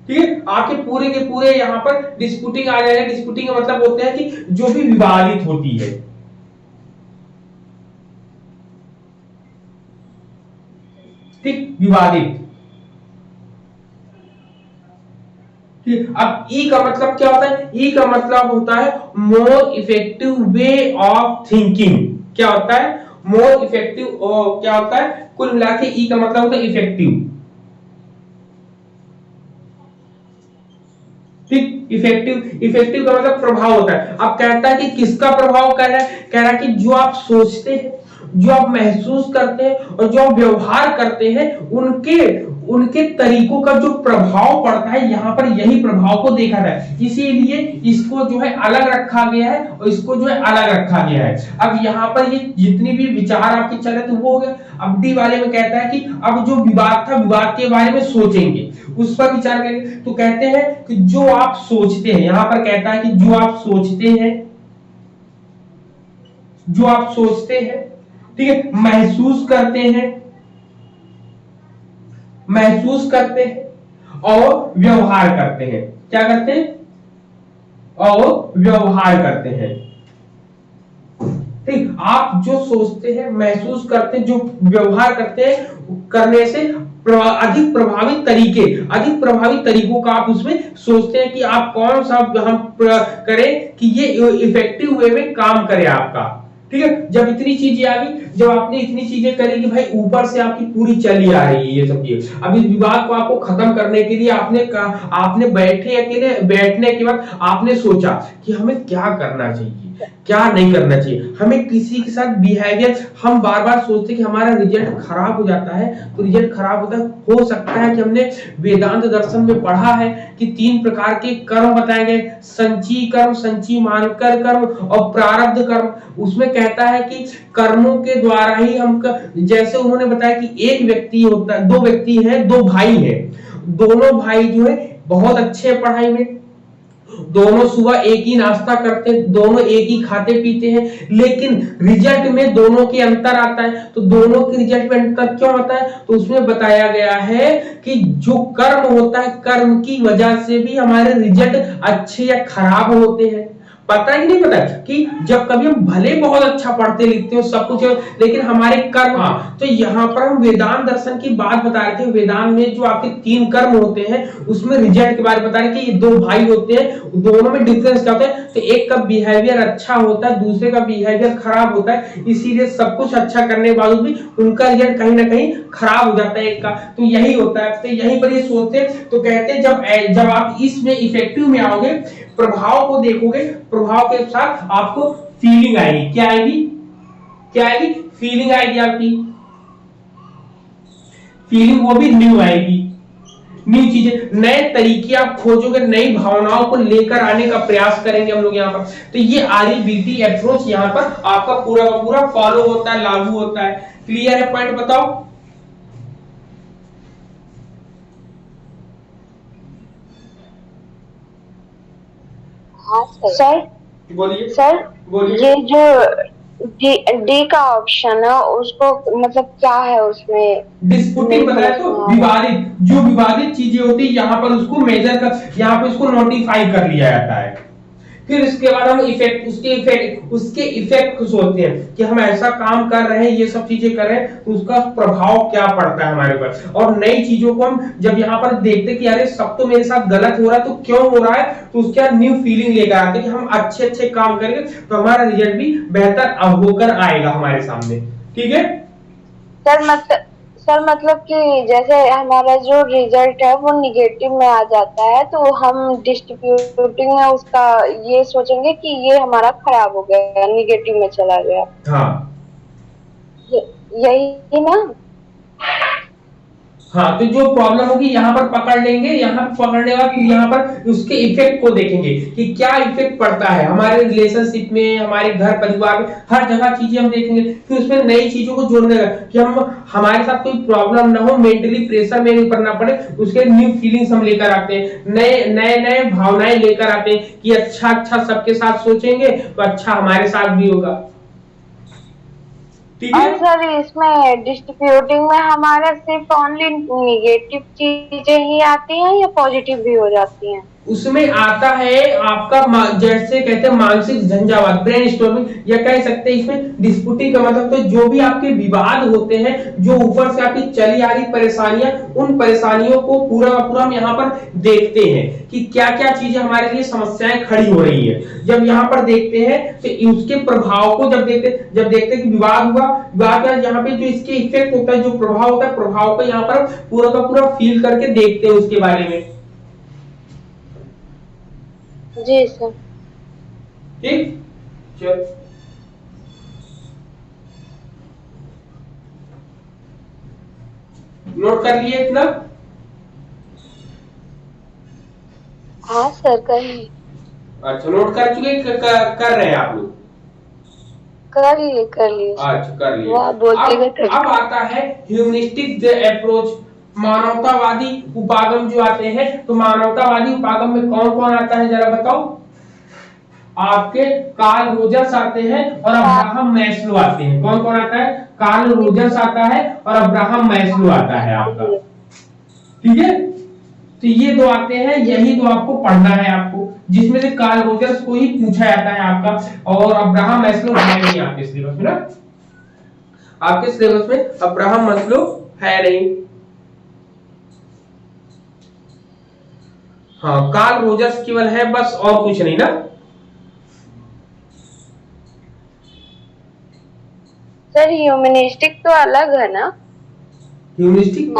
ठीक है, आके पूरे के पूरे यहाँ पर डिस्प्यूटिंग आ जाएगा। डिस्प्यूटिंग का मतलब होता है कि जो भी विवादित होती है। ठीक, विवादित। अब ई का मतलब क्या होता है, ई का मतलब होता है more effective way of thinking. क्या होता है, मोर इफेक्टिव, क्या होता है, कुल मिला के ई का मतलब होता है इफेक्टिव। ठीक, इफेक्टिव, इफेक्टिव का मतलब प्रभाव होता है। अब कहता है कि किसका प्रभाव कर रहा है, कह रहा है कि जो आप सोचते हैं, जो आप महसूस करते हैं और जो आप व्यवहार करते हैं, उनके तरीकों का जो प्रभाव पड़ता है, यहाँ पर यही प्रभाव को देखा जाता है। इसीलिए इसको जो है अलग रखा गया है और इसको जो है अलग रखा गया है। अब यहाँ पर ये जितनी भी विचार आपके चले तो वो हो गया। अब डी वाले में कहता है कि अब जो विवाद था, विवाद के बारे में सोचेंगे, उस पर विचार करेंगे। तो कहते हैं कि जो आप सोचते हैं, यहां पर कहता है कि जो आप सोचते हैं, जो आप सोचते हैं, ठीक है, महसूस करते हैं, महसूस करते हैं और व्यवहार करते हैं। क्या करते हैं, और व्यवहार करते हैं। ठीक, आप जो सोचते हैं, महसूस करते हैं, जो व्यवहार करते हैं, करने से अधिक प्रभावी तरीकों का आप उसमें सोचते हैं कि आप कौन सा हम करें कि ये इफेक्टिव वे में काम करे आपका। ठीक है, जब इतनी चीजें आ गई, जब आपने इतनी चीजें करी कि भाई ऊपर से आपकी पूरी चली आ रही है ये सब चीजें, अब इस विवाद को आपको खत्म करने के लिए आपने बैठने के बाद आपने सोचा कि हमें क्या करना चाहिए, क्या नहीं करना चाहिए। हमें किसी के साथ बिहेवियर, हम बार बार सोचते हैं कि हमारा रिजल्ट खराब हो जाता है, तो रिजल्ट खराब होता है, हो सकता है कि हमने वेदांत दर्शन में पढ़ा है कि 3 प्रकार के कर्म बताए गए, संची कर्म, संची मानकर कर्म और प्रारब्ध कर्म। उसमें कहता है कि कर्मों के द्वारा ही हम जैसे उन्होंने बताया कि एक व्यक्ति होता है, 2 व्यक्ति हैं, 2 भाई हैं, दोनों भाई जो है बहुत अच्छे पढ़ाई में, दोनों सुबह एक ही नाश्ता करते हैं, दोनों एक ही खाते पीते हैं, लेकिन रिजल्ट में दोनों के अंतर आता है। तो दोनों के रिजल्ट में अंतर क्यों आता है, तो उसमें बताया गया है कि जो कर्म होता है, कर्म की वजह से भी हमारे रिजल्ट अच्छे या खराब होते हैं। पता ही नहीं पता कि जब कभी हम भले बहुत अच्छा पढ़ते लिखते हो सब कुछ, लेकिन हमारे कर्म, तो यहाँ पर हम वेदांत दर्शन की बात बता रहे थे। वेदांत में जो आपके 3 कर्म होते हैं, उसमें रिजल्ट के बारे में बता रहे कि ये 2 भाई होते हैं, दोनों में डिफरेंस क्या होता है, तो एक का बिहेवियर अच्छा होता है, दूसरे का बिहेवियर खराब होता है। इसीलिए सब कुछ अच्छा करने के बावजूद भी उनका रिजल्ट कहीं ना कहीं खराब हो जाता है एक का। तो यही होता है, तो यहीं पर ये सोचते हैं। तो कहते हैं जब आप इसमें इफेक्टिव में आओगे, प्रभाव को देखोगे, प्रभाव के साथ आपको फीलिंग आएगी। क्या आएगी, क्या आएगी, फीलिंग आएगी आपकी, फीलिंग वो भी न्यू आएगी, न्यू चीजें, नए तरीके आप खोजोगे, नई भावनाओं को लेकर आने का प्रयास करेंगे हम लोग यहाँ पर। तो ये REBT अप्रोच यहाँ पर आपका पूरा का पूरा फॉलो होता है, लागू होता है। क्लियर है, पॉइंट बताओ।
हाँ सर,
बोलिए
सर
बोलिए।
ये जो डी का ऑप्शन है उसको मतलब क्या है उसमें,
डिस्प्यूटिंग बताया तो विवादित, जो विवादित चीजें होती है यहाँ पर उसको मेजर कर, यहाँ पर उसको नोटिफाई कर लिया जाता है फिर उसके बाद हम उसके इफेक्ट को सोचते हैं कि हम ऐसा काम कर रहे हैं, ये सब चीजें कर रहे हैं, तो उसका प्रभाव क्या पड़ता है हमारे ऊपर। और नई चीजों को हम जब यहाँ पर देखते हैं कि अरे सब तो मेरे साथ गलत हो रहा है, तो क्यों हो रहा है, तो उसके न्यू फीलिंग लेकर आते हैं कि हम अच्छे अच्छे काम करेंगे तो हमारा रिजल्ट भी बेहतर होकर आएगा हमारे सामने। ठीक है
सर मतलब कि जैसे हमारा जो रिजल्ट है वो निगेटिव में आ जाता है, तो हम डिस्ट्रीब्यूटिंग में उसका ये सोचेंगे कि ये हमारा खराब हो गया, निगेटिव में चला गया।
हाँ
यही ना।
हाँ, तो जो प्रॉब्लम होगी यहाँ पर पकड़ लेंगे, यहाँ पर पकड़ने के बाद फिर यहाँ पर उसके इफेक्ट को देखेंगे कि क्या इफेक्ट पड़ता है हमारे रिलेशनशिप में, हमारे घर परिवार में, हर जगह चीजें हम देखेंगे। फिर उसमें नई चीजों को जोड़ने का कि हम हमारे साथ कोई प्रॉब्लम ना हो, मेंटली प्रेशर मेरे ऊपर ना पड़े, उसके न्यू फीलिंग्स हम लेकर आते हैं, नए भावनाएं लेकर आते हैं कि अच्छा अच्छा सबके साथ सोचेंगे तो अच्छा हमारे साथ भी होगा।
और सर इसमें डिस्ट्रीब्यूटिंग में हमारा सिर्फ ओनली निगेटिव चीजें ही आती हैं या पॉजिटिव भी हो जाती हैं?
उसमें आता है आपका जैसे कहते हैं मानसिक झंझावात, ब्रेन स्टॉर्मिंग, या कह सकते हैं इसमें डिस्प्यूटिंग का मतलब तो जो भी आपके विवाद होते हैं, जो ऊपर से आपकी चली आ रही परेशानियां, उन परेशानियों को पूरा पूरा हम यहाँ पर देखते हैं कि क्या क्या चीजें हमारे लिए समस्याएं खड़ी हो रही है। जब यहाँ पर देखते हैं तो उसके प्रभाव को जब देखते कि विवाद हुआ, विवाद का यहाँ पे जो इसके इफेक्ट होता है, जो प्रभाव होता है, प्रभाव को यहाँ पर पूरा का पूरा फील करके देखते हैं उसके बारे में।
जी सर।
ठीक, चल नोट कर लिए इतना?
हाँ सर करिए।
अच्छा, नोट कर चुके, कर रहे हैं आप लोग?
कर लिए।
अच्छा, कर लिए।
अब
आता है ह्यूमनिस्टिक अप्रोच, मानवतावादी उपागम जो आते हैं। तो मानवतावादी उपागम में कौन कौन आता है जरा बताओ? आपके कार्ल रोजर्स आते हैं और अब्राहम मैस्लो आते हैं। कौन कौन आता है? कार्ल रोजर्स आता है और अब्राहम मैस्लो आता है आपका। ठीक है, तो ये दो आते हैं, यही दो आपको पढ़ना है आपको, जिसमें से कार्ल रोजर्स को ही पूछा जाता है आपका, और अब्राहम मैस्लो है नहीं आपके सिलेबस में ना, आपके सिलेबस में अब्राहम मैस्लो है नहीं। हाँ, कार्ल रोजर्स केवल है बस, और कुछ नहीं ना।
सर ह्यूमनिस्टिक तो अलग है ना?
ह्यूमनिस्टिक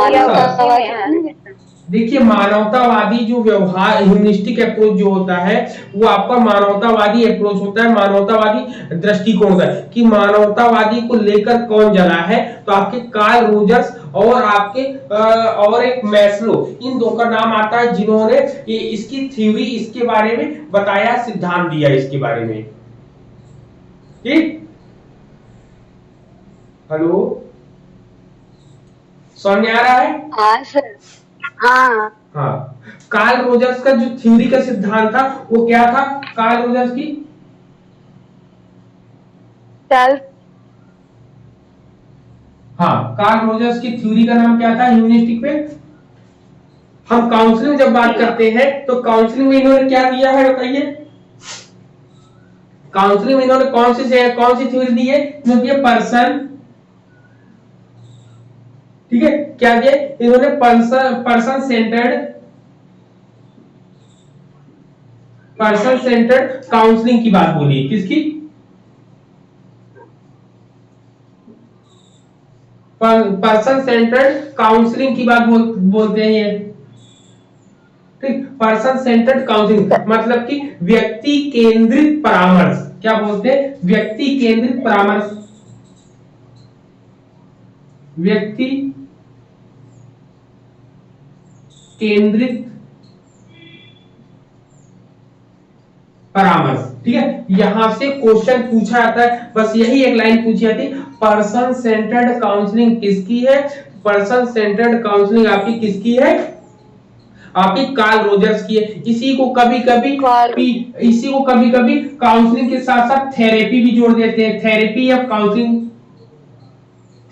देखिए, मानवतावादी जो व्यवहार, ह्यूमनिस्टिक अप्रोच जो होता है वो आपका मानवतावादी अप्रोच होता है, मानवतावादी दृष्टिकोण होता है कि मानवतावादी को लेकर कौन जला है। तो आपके कार्ल रोजर्स और आपके और एक मैस्लो, इन दो का नाम आता है जिन्होंने इसकी थ्योरी, इसके बारे में बताया, सिद्धांत दिया इसके बारे में। ठीक, हेलो, समझ में आ रहा है?
हाँ सर। हाँ
हाँ, कार्ल रोजर्स का जो थ्योरी का सिद्धांत था वो क्या था? कार्ल रोजर्स की
सेल्फ।
हाँ, कार्ल रोजर्स की थ्योरी का नाम क्या था ह्यूमनिस्टिक पे? हम काउंसलिंग जब बात करते हैं तो काउंसलिंग में इन्होंने क्या दिया है बताइए? काउंसलिंग में इन्होंने कौन सी थ्योरी दी है? इन्होंने पर्सन, ठीक है, क्या दिया इन्होंने? पर्सन सेंटर्ड काउंसलिंग की बात बोली। किसकी? पर्सन सेंटर्ड काउंसलिंग की बात बोलते हैं ये। ठीक, पर्सन सेंटर्ड काउंसलिंग मतलब कि व्यक्ति केंद्रित परामर्श। क्या बोलते हैं? व्यक्ति केंद्रित परामर्श, व्यक्ति केंद्रित परामर्श। ठीक है, यहां से क्वेश्चन पूछा जाता है, बस यही एक लाइन पूछी जाती, पर्सन सेंटर्ड काउंसलिंग किसकी है? पर्सन सेंटर्ड काउंसलिंग आपकी किसकी है? आपकी कार्ल रोजर्स की है। इसी को कभी कभी काउंसलिंग के साथ साथ थेरेपी भी जोड़ देते हैं। थेरेपी या काउंसलिंग,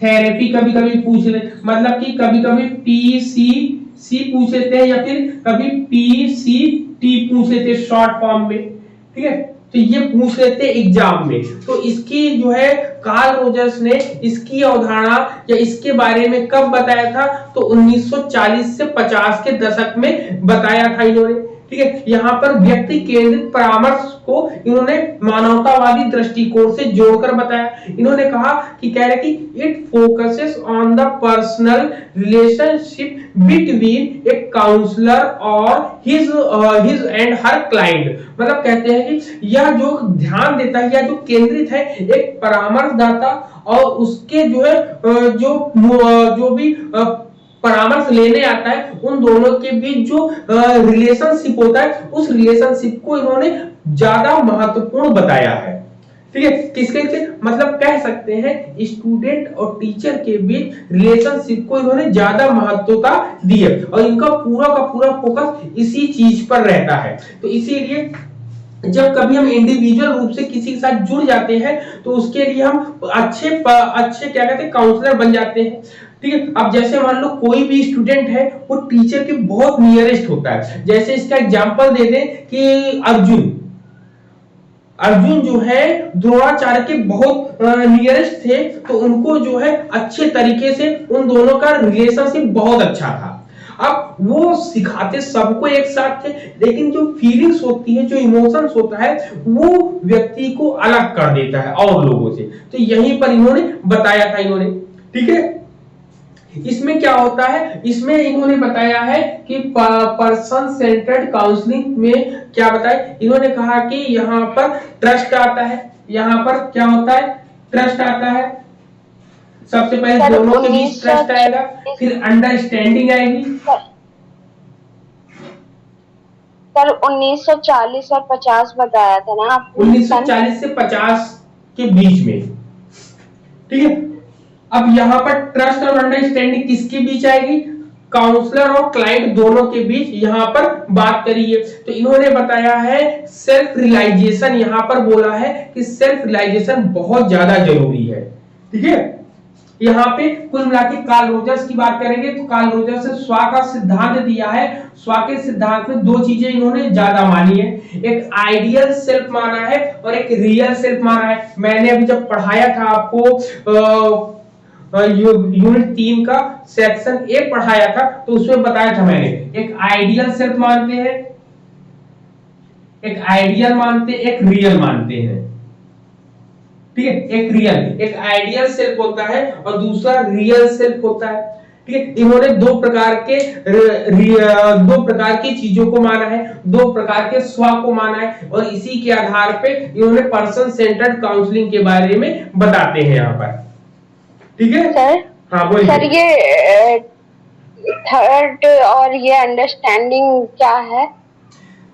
थेरेपी कभी कभी पूछ ले, मतलब कि कभी कभी PCC पूछ लेते हैं या फिर कभी PCT पूछ लेते हैं शॉर्ट फॉर्म में। ठीक है, तो ये पूछ लेते हैं एग्जाम में। तो इसकी जो है कार्ल रोजर्स ने इसकी अवधारणा या इसके बारे में कब बताया था, तो 1940 से 50 के दशक में बताया था इन्होंने। ठीक है, यहाँ पर व्यक्ति केंद्रित परामर्श को इन्होंने मानवतावादी दृष्टिकोण से जोड़कर बताया। इन्होंने कहा कि कह रहे कि it focuses on the personal relationship between a counsellor और हिज एंड हर क्लाइंट। मतलब कहते हैं कि यह जो ध्यान देता है या जो केंद्रित है एक परामर्शदाता और उसके जो है जो भी परामर्श लेने आता है उन दोनों के बीच जो रिलेशनशिप होता है उस रिलेशनशिप को इन्होंने ज्यादा महत्वपूर्ण बताया है। ठीक है, किसके मतलब कह सकते हैं स्टूडेंट और टीचर के बीच रिलेशनशिप को इन्होंने ज्यादा महत्वता दी है और इनका पूरा का पूरा फोकस इसी चीज पर रहता है। तो इसीलिए जब कभी हम इंडिविजुअल रूप से किसी के साथ जुड़ जाते हैं तो उसके लिए हम अच्छे क्या कहते हैं काउंसलर बन जाते हैं। ठीक है, अब जैसे मान लो कोई भी स्टूडेंट है वो टीचर के बहुत नियरेस्ट होता है। जैसे इसका एग्जांपल दे दें कि अर्जुन जो है द्रोणाचार्य के बहुत नियरेस्ट थे, तो उनको जो है अच्छे तरीके से उन दोनों का रिलेशनशिप बहुत अच्छा था। अब वो सिखाते सबको एक साथ थे, लेकिन जो फीलिंग्स होती है जो इमोशंस होता है वो व्यक्ति को अलग कर देता है और लोगों से। तो यहीं पर इन्होंने बताया था इन्होंने। ठीक है, इसमें क्या होता है, इसमें इन्होंने बताया है कि पर्सन सेंटर्ड काउंसलिंग में क्या बताया, इन्होंने कहा कि यहाँ पर ट्रस्ट आता है। यहाँ पर क्या होता है, ट्रस्ट आता है। सबसे पहले दोनों के बीच ट्रस्ट आएगा, फिर अंडरस्टैंडिंग आएगी।
सर 1940 और 50 बताया था ना आपने?
1940 से 50 के बीच में। ठीक है, अब यहाँ पर ट्रस्ट और अंडरस्टैंडिंग किसके बीच आएगी, काउंसलर और क्लाइंट दोनों के बीच यहाँ पर बात करिए। तो इन्होंने बताया है सेल्फ रियलाइजेशन, यहाँ पर बोला है कि सेल्फ रियलाइजेशन बहुत ज्यादा जरूरी है। ठीक है, यहाँ पे कुल मिला के कार्ल रोजर्स की बात करेंगे तो कार्ल रोजर्स ने स्व का सिद्धांत दिया है। स्व के सिद्धांत में दो चीजें इन्होंने ज्यादा मानी है, एक आइडियल सेल्फ माना है और एक रियल सेल्फ माना है। मैंने अभी जब पढ़ाया था आपको यूनिट 3 का सेक्शन 1 पढ़ाया था तो उसमें बताया था मैंने, एक आइडियल सेल्फ मानते हैं, एक आइडियल मानते, एक रियल मानते हैं। ठीक है, एक आइडियल सेल्फ होता है और दूसरा रियल सेल्फ होता है। ठीक है, इन्होंने दो प्रकार की चीजों को माना है, दो प्रकार के स्व को माना है और इसी के आधार पे इन्होंने पर्सन सेंटर्ड काउंसलिंग के बारे में बताते हैं यहाँ पर। ठीक है
सर,
हाँ बोलिए
सर ये थर्ड और ये अंडरस्टैंडिंग क्या है?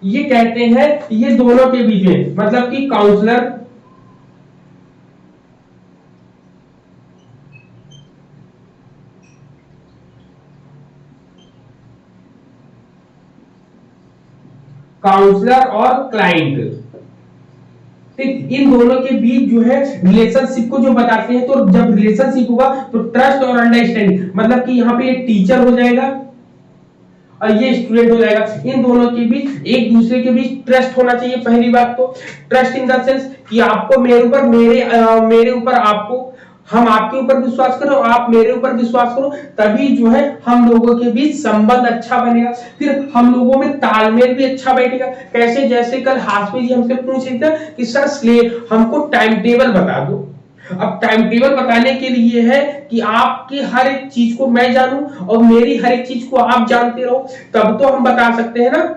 ये कहते हैं ये दोनों के बीच में, मतलब कि काउंसलर और क्लाइंट, इन दोनों के बीच जो है रिलेशनशिप को जो बताते हैं। तो जब रिलेशनशिप होगा तो ट्रस्ट और अंडरस्टैंडिंग, मतलब कि यहाँ पे एक टीचर हो जाएगा और ये स्टूडेंट हो जाएगा। इन दोनों के बीच एक दूसरे के बीच ट्रस्ट होना चाहिए। पहली बात तो ट्रस्ट इन द सेंस कि आपको मेरे ऊपर, मेरे ऊपर आपको, हम आपके ऊपर विश्वास करो, आप मेरे ऊपर विश्वास करो, तभी जो है हम लोगों के बीच संबंध अच्छा बनेगा, फिर हम लोगों में तालमेल भी अच्छा बैठेगा। कैसे, जैसे कल हाशमी जी हमसे पूछ रहे थे कि सर हमको टाइम टेबल बता दो। अब टाइम टेबल बताने के लिए है कि आपकी हर एक चीज को मैं जानूं और मेरी हर एक चीज को आप जानते रहो, तब तो हम बता सकते हैं ना।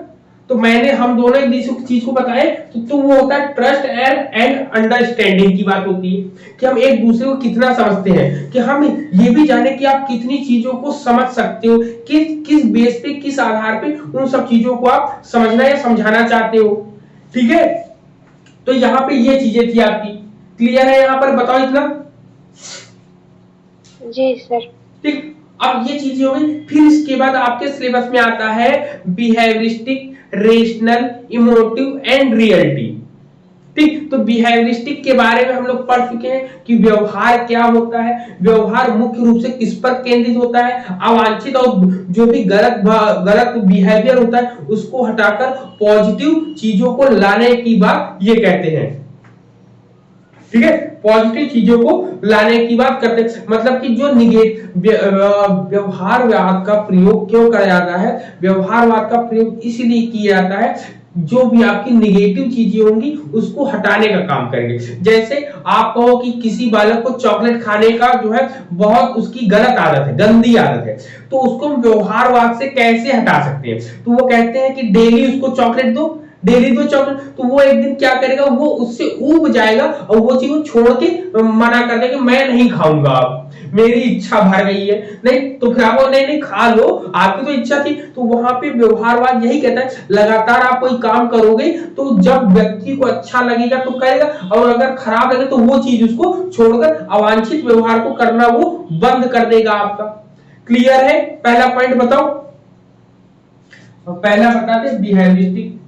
तो हम दोनों एक दूसरे चीज को बताए तो वो होता है ट्रस्ट एंड अंडरस्टैंडिंग की बात होती है कि हम एक दूसरे को कितना समझते हैं, कि हम ये भी जाने कि आप कितनी चीजों को समझ सकते हो, किस बेस पे, किस आधार पे उन सब चीजों को आप समझना या समझाना चाहते हो। ठीक है, तो यहाँ पे ये चीजें थी आपकी, क्लियर है यहाँ पर, बताओ इतना।
जी सर।
ठीक, अब ये चीजें हो गई। फिर इसके बाद आपके सिलेबस में आता है behaviouristic, rational, emotive and reality. ठीक। तो बिहेवियरिस्टिक के बारे में हम लोग पढ़ चुके हैं कि व्यवहार क्या होता है, व्यवहार मुख्य रूप से किस पर केंद्रित होता है, अवांछित और जो भी गलत बिहेवियर होता है उसको हटाकर पॉजिटिव चीजों को लाने की बात ये कहते हैं। ठीक है, पॉजिटिव चीजों को लाने की बात करते हैं। मतलब कि जो व्यवहारवाद का प्रयोग क्यों करा जाता है, व्यवहारवाद का प्रयोग इसलिए किया जाता है जो भी आपकी निगेटिव चीजें होंगी उसको हटाने का काम करेंगे। जैसे आप कहो कि किसी बालक को चॉकलेट खाने का जो है बहुत उसकी गलत आदत है, गंदी आदत है, तो उसको हम व्यवहारवाद से कैसे हटा सकते हैं। तो वो कहते हैं कि डेली उसको चॉकलेट दो, डेली दो चॉकलेट, तो वो एक दिन क्या करेगा, वो उससे ऊब जाएगा और वो चीज को छोड़ के मना कर देगा, मैं नहीं खाऊंगा, अब मेरी इच्छा भर गई है। नहीं तो फिर आप नहीं खा लो, आपकी तो इच्छा थी। तो वहां पे व्यवहारवाद यही कहता है लगातार आप कोई काम करोगे तो जब व्यक्ति को अच्छा लगेगा तो करेगा, और अगर खराब लगे तो वो चीज उसको छोड़कर अवांछित व्यवहार को करना वो बंद कर देगा आपका। क्लियर है? पहला पॉइंट बताओ, पहला बताते बिहेवियरिस्टिक।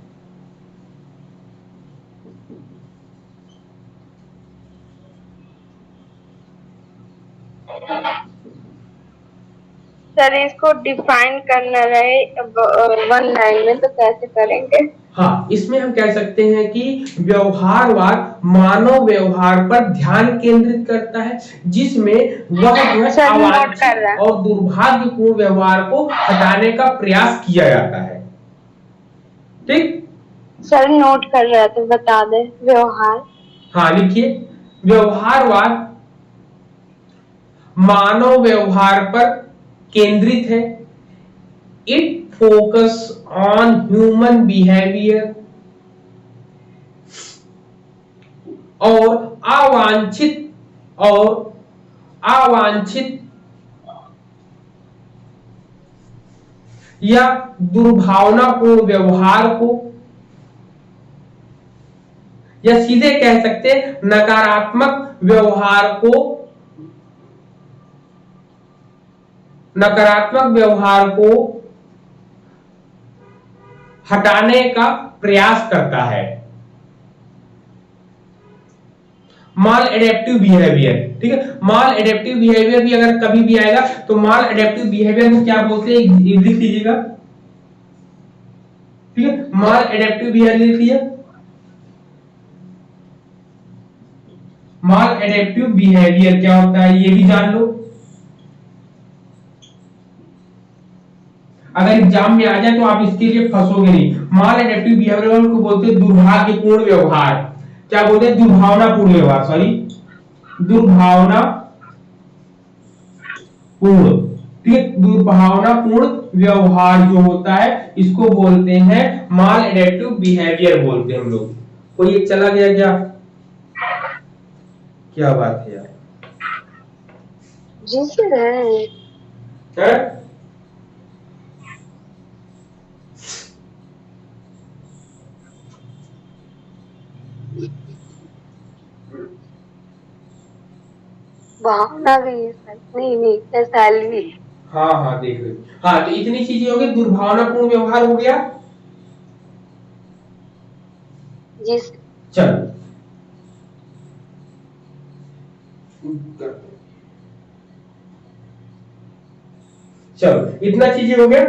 सर इसको डिफाइन करना रहे वन लाइन में तो कैसे करेंगे?
हाँ, इसमें हम कह सकते हैं कि व्यवहारवाद मानव व्यवहार पर ध्यान केंद्रित करता है, जिसमें वह जो है अवांछित और दुर्भाग्यपूर्ण व्यवहार को हटाने का प्रयास किया जाता है। ठीक
सर नोट कर रहा था, बता दे व्यवहार।
हाँ लिखिए, व्यवहारवाद मानव व्यवहार पर केंद्रित है। It focus on human behaviour और अवांछित या दुर्भावनापूर्ण व्यवहार को, या सीधे कह सकते हैं नकारात्मक व्यवहार को हटाने का प्रयास करता है। माल एडेप्टिव बिहेवियर, ठीक है, माल एडेप्टिव बिहेवियर भी अगर कभी भी आएगा तो माल एडेप्टिव बिहेवियर को क्या बोलते हैं लिख लीजिएगा। ठीक है, माल एडेप्टिव बिहेवियर लिख लिया। माल एडेप्टिव बिहेवियर क्या होता है ये भी जान लो, अगर एग्जाम में आ जाए तो आप इसके लिए फंसोगे नहीं। माल एडेप्टिव बिहेवियर को बोलते हैं दुर्भाग्यपूर्ण व्यवहार, क्या बोलते हैं दुर्भावनापूर्ण व्यवहार, सॉरी दुर्भावनापूर्ण। ठीक है, दुर्भावनापूर्ण व्यवहार जो होता है इसको बोलते हैं माल एडेप्टिव बिहेवियर बोलते हैं हम लोग। कोई एक चला गया क्या बात है यार?
जी सर है? भावना गई है सर, नहीं सैलरी।
हाँ देख रहे। हाँ तो इतनी चीजें हो गई, दुर्भावनापूर्ण व्यवहार हो गया।
जी
चलो इतना चीजें हो गया।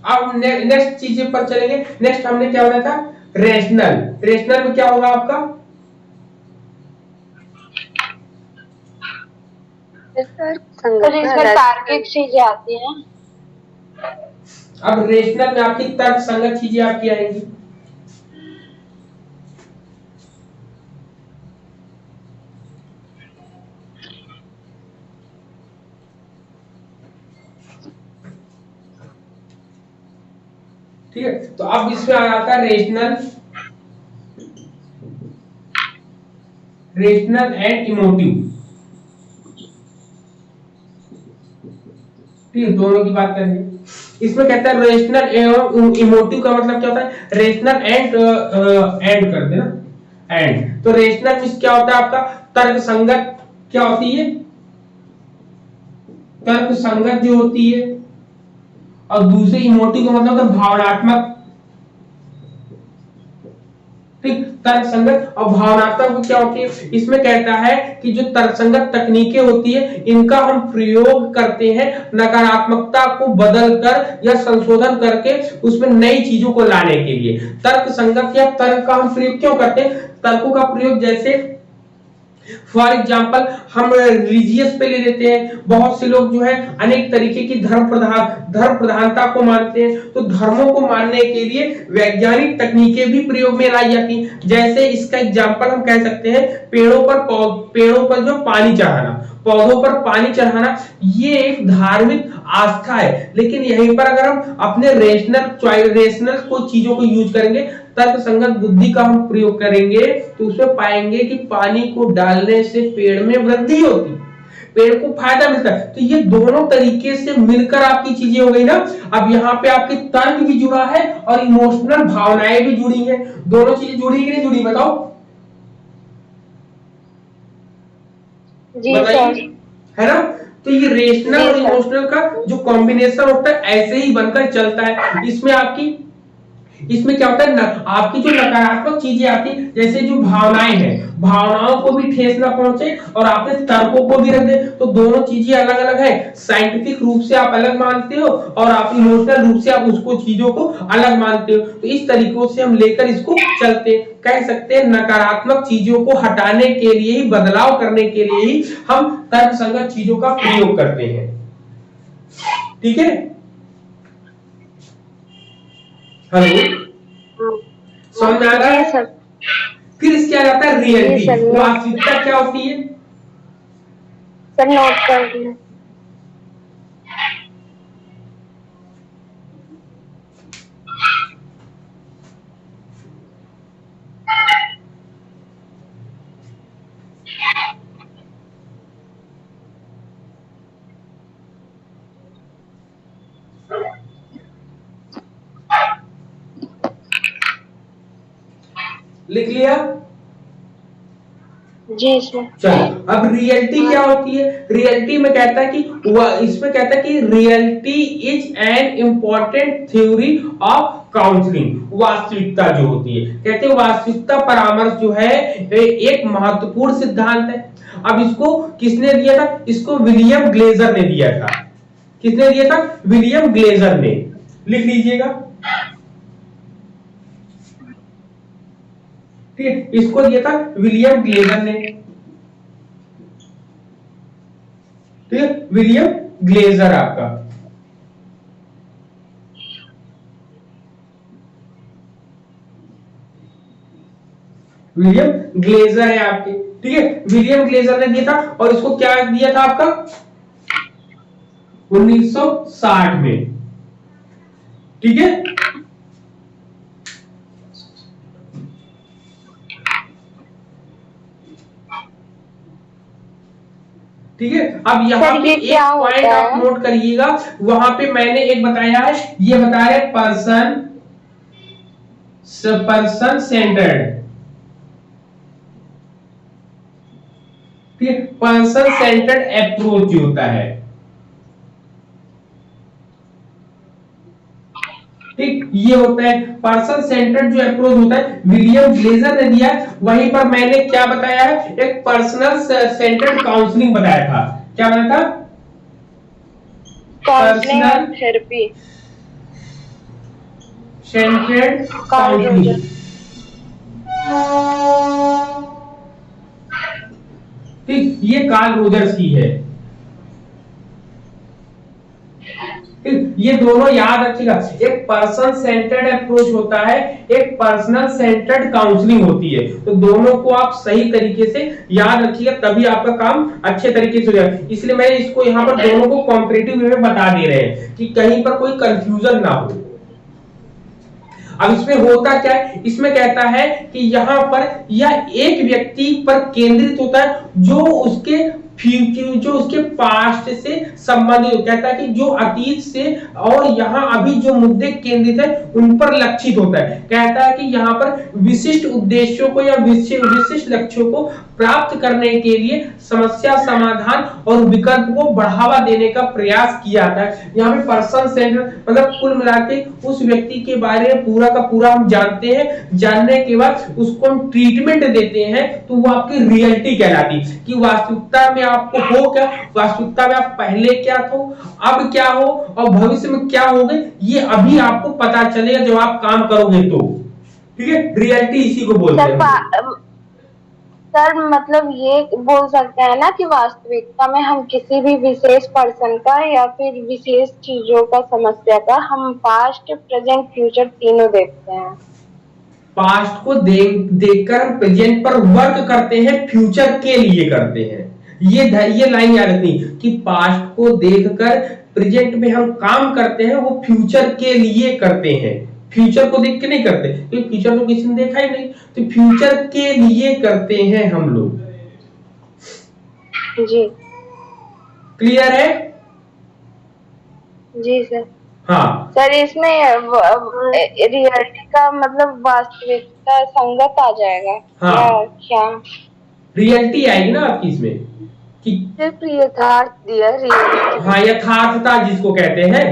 अब नेक्स्ट चीजें पर चलेंगे। नेक्स्ट हमने क्या बताया था, रेशनल में क्या होगा आपका,
सर इसमें तार्किक चीजें आती हैं।
अब रेशनल में आपकी तर्क संगत चीजें आपकी आएंगी। ठीक है, तो अब इसमें आ जाता है रेशनल एंड इमोटिव। ठीक है, दोनों की बात करेंगे। इसमें कहता है रेशनल एवं इमोटिव का मतलब क्या होता है, रेशनल एंड कर देना, एंड। तो रेशनल मींस क्या होता है आपका तर्क संगत, क्या होती है तर्क संगत जो होती है, और दूसरे इमोटिव का मतलब भावनात्मक। ठीक, तर्कसंगत और भावनात्मक क्या होती है? इसमें कहता है कि जो तर्कसंगत तकनीकें होती है इनका हम प्रयोग करते हैं नकारात्मकता को बदल कर या संशोधन करके उसमें नई चीजों को लाने के लिए। तर्कसंगत या तर्क का हम प्रयोग क्यों करते हैं? तर्कों का प्रयोग जैसे फॉर एग्जाम्पल हम रिलीजियस पे ले लेते हैं। बहुत से लोग जो है अनेक तरीके की धर्म प्रधानता को मानते हैं, तो धर्मों को मानने के लिए वैज्ञानिक तकनीकें भी प्रयोग में लाई जाती हैं। जैसे इसका एग्जाम्पल हम कह सकते हैं पेड़ों पर जो पानी चढ़ाना, पौधों पर पानी चढ़ाना, ये एक धार्मिक आस्था है। लेकिन यहीं पर अगर हम अपने रेशनल को चीजों को यूज करेंगे, तर्क संगत बुद्धि का हम प्रयोग करेंगे, तो उसमें पाएंगे कि पानी को डालने से पेड़ में वृद्धि होती, पेड़ को फायदा मिलता है। तो ये दोनों तरीके से मिलकर आपकी चीजें हो गई ना। अब यहाँ पे आपके तर्क भी जुड़ा है और इमोशनल भावनाएं भी जुड़ी हैं। दोनों चीजें जुड़ी कि नहीं जुड़ी, बताओ?
जी सर।
है ना? तो ये रेशनल और इमोशनल का जो कॉम्बिनेशन होता है ऐसे ही बनकर चलता है। इसमें क्या होता है ना, आपकी जो नकारात्मक चीजें आती है, जैसे जो भावनाएं हैं, भावनाओं को भी ठेस ना पहुंचे और आपने तर्कों को भी रख दे, तो दोनों चीजें अलग अलग है। साइंटिफिक रूप से आप अलग मानते हो और आप इमोशनल रूप से आप उसको चीजों को अलग मानते हो। तो इस तरीकों से हम लेकर इसको चलते, कह सकते हैं नकारात्मक चीजों को हटाने के लिए ही, बदलाव करने के लिए ही हम तर्कसंगत चीजों का प्रयोग करते हैं। ठीक है? हेलो, समझ में आ रहा है? फिर इसके आ जाता है रियलिटी। वास्तविकता क्या होती है?
सर नोट कर लिया।
लिख लिया?
जी सर।
चलो, अब रियलिटी क्या होती है? रियलिटी में कहता है कि इसमें कहता है कि reality is an important theory of counselling. वास्तविकता जो होती है, कहते हैं वास्तविकता परामर्श जो है एक महत्वपूर्ण सिद्धांत है। अब इसको किसने दिया था? इसको विलियम ग्लेजर ने दिया था। किसने दिया था? विलियम ग्लेजर ने। लिख लीजिएगा। ठीक है, इसको दिया था विलियम ग्लेजर ने। ठीक है, विलियम ग्लेजर आपका। विलियम ग्लेजर है आपके। ठीक है, विलियम ग्लेजर ने दिया था और इसको क्या दिया था आपका? 1960 में। ठीक है, ठीक है। अब यहाँ पे एक पॉइंट आप नोट करिएगा, वहां पे मैंने एक बताया है, ये बताया है पर्सन सेंटर्ड। ठीक है, पर्सन सेंटर्ड अप्रोच होता है। ठीक, ये होता है पर्सन सेंटर्ड जो अप्रोच होता है, विलियम ग्लेजर ने दिया। वहीं पर मैंने क्या बताया है? एक पर्सनल सेंटर्ड काउंसलिंग बताया था। क्या बताया था? Personal
therapy
centred counselling. ठीक, ये कार्ल रोजर्स की है। ये दोनों याद रखिएगा, एक पर्सन सेंटर्ड अप्रोच होता है, एक पर्सनल सेंटर्ड काउंसलिंग होती है। तो दोनों को आप सही तरीके से याद रखिएगा, तभी आपका काम अच्छे तरीके से हो जाएगा। इसलिए मैं इसको यहाँ पर दोनों को कॉम्परेटिव वे में बता दे रहे हैं कि कहीं पर कोई कंफ्यूजन ना हो। अब इसमें होता क्या है? इसमें कहता है कि यहाँ पर यह एक व्यक्ति पर केंद्रित होता है जो उसके जो उसके पास्ट से संबंधित, कहता है कि जो अतीत से और यहाँ अभी जो मुद्दे केंद्रित है उन पर लक्षित होता है। कहता है कि यहाँ पर विशिष्ट उद्देश्यों को या विशिष्ट लक्ष्यों को प्राप्त करने के लिए समस्या समाधान और विकल्प को बढ़ावा देने का प्रयास किया जाता है। यहाँ पे पर्सन सेंटर मतलब कुल मिला के उस व्यक्ति के बारे में पूरा का पूरा हम जानते हैं, जानने के बाद उसको हम ट्रीटमेंट देते हैं, तो वो आपकी रियलिटी कहलाती कि वास्तविकता में आपको हो क्या, वास्तविकता में आप पहले क्या थे, अब क्या हो और भविष्य में क्या होगे, ये अभी आपको पता चलेगा जब आप काम करोगे तो। ठीक है, रियलिटी इसी को बोलते हैं।
सर मतलब ये बोल सकते हैं ना कि वास्तविकता में हम किसी भी विशेष पर्सन का या फिर विशेष चीजों का, समस्या का हम पास्ट प्रेजेंट फ्यूचर तीनों देखते हैं।
पास्ट को देखकर हम प्रेजेंट पर वर्क करते हैं, फ्यूचर के लिए करते हैं। ये लाइन याद रखनी कि पास्ट को देखकर प्रेजेंट में हम काम करते हैं, वो फ्यूचर के लिए करते हैं, फ्यूचर को देख के नहीं करते क्योंकि फ्यूचर तो किसी ने देखा ही नहीं, तो फ्यूचर के लिए करते हैं हम लोग।
जी
क्लियर है?
जी सर।
हाँ
सर इसमें रियलिटी का मतलब वास्तविकता संगत आ जाएगा।
हाँ,
या क्या
रियलिटी आएगी ना आपकी इसमें कि
सिर्फ यथार्थ दिया, रियलिटी।
हाँ, यथार्थता जिसको कहते हैं।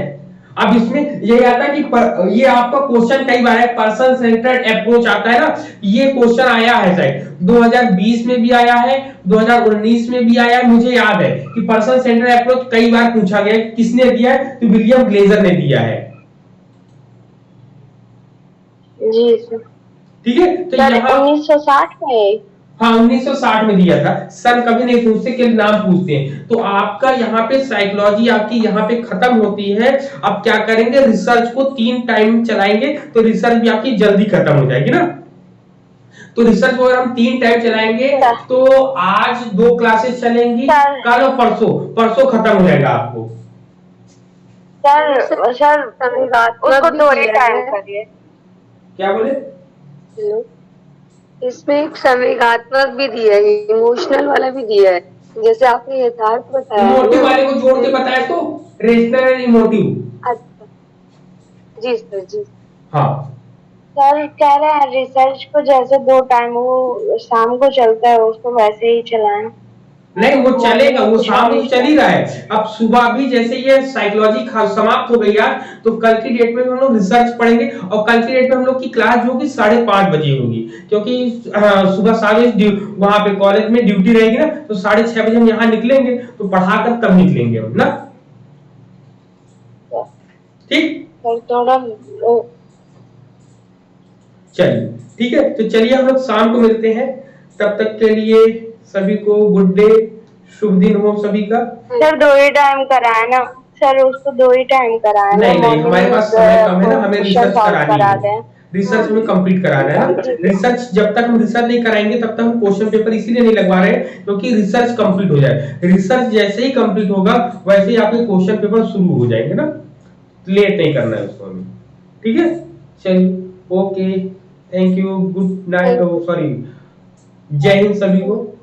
अब इसमें ये आता है कि ये आपका क्वेश्चन कई बार है, पर्सन सेंटर्ड अप्रोच आता है ना, ये क्वेश्चन आया है शायद 2020 में भी आया है, 2019 में भी आया है, मुझे याद है कि पर्सन सेंटर्ड अप्रोच कई बार पूछा गया है। किसने दिया है? तो विलियम ग्लेजर ने दिया है।
जी सर।
ठीक है, तो यहाँ
1960 में,
हाँ 1960 में दिया था। सन कभी नहीं पूछते, केवल नाम पूछते हैं। तो आपका यहाँ पे साइकोलॉजी आपकी यहाँ पे खत्म होती है। अब क्या करेंगे, रिसर्च को 3 टाइम चलाएंगे तो रिसर्च भी आपकी जल्दी खत्म हो जाएगी ना। तो रिसर्च अगर हम 3 टाइम चलाएंगे तो आज 2 क्लासेस चलेंगी, कल और परसों खत्म हो जाएगा आपको।
सर उसको 2 टाइम करिए।
क्या बोले?
इसमें एक संवेगात्मक भी दिया है, इमोशनल वाला भी दिया है, जैसे आपने यथार्थ बताया।
इमोटिव वाले को जोड़ के बताया तो रेशनल एंड इमोटिव।
अच्छा जी सर जी।
हाँ
सर कह रहे हैं रिसर्च को जैसे 2 टाइम वो शाम को चलता है उसको वैसे ही चलाएं।
नहीं, वो चलेगा, वो शाम को चल ही रहा है। अब सुबह भी जैसे ये साइकोलॉजी समाप्त हो गई यार, तो कल की डेट में हम लोग रिसर्च पढ़ेंगे और कल की डेट में हम लोग की क्लास जो होगी 5:30 बजे होगी, क्योंकि सुबह 7 वहां पे कॉलेज में ड्यूटी रहेगी ना, तो 6:30 बजे हम यहाँ निकलेंगे, तो पढ़ाकर तब निकलेंगे हम ना। ठीक,
थोड़ा
चलिए ठीक है, तो चलिए हम लोग शाम को मिलते हैं। तब तक के लिए सभी को गुड डे, शुभ दिन हो सभी का।
सर 2 ही टाइम कराए ना सर, उसको 2 ही टाइम कराए ना।
नहीं, हमारे पास समय कम है ना, हमें रिसर्च करानी है, रिसर्च हमें कंप्लीट कराना है ना। रिसर्च जब तक हम रिसर्च नहीं कराएंगे तब तक हम क्वेश्चन पेपर इसीलिए नहीं लगवा रहे हैं क्योंकि रिसर्च कंप्लीट हो जाए। रिसर्च जैसे ही कंप्लीट होगा वैसे ही आपके क्वेश्चन पेपर शुरू हो जाएंगे ना, लेट नहीं करना है उसको हमें। ठीक है, चलिए okay, thank you, good night, sorry, जय हिंद सभी को।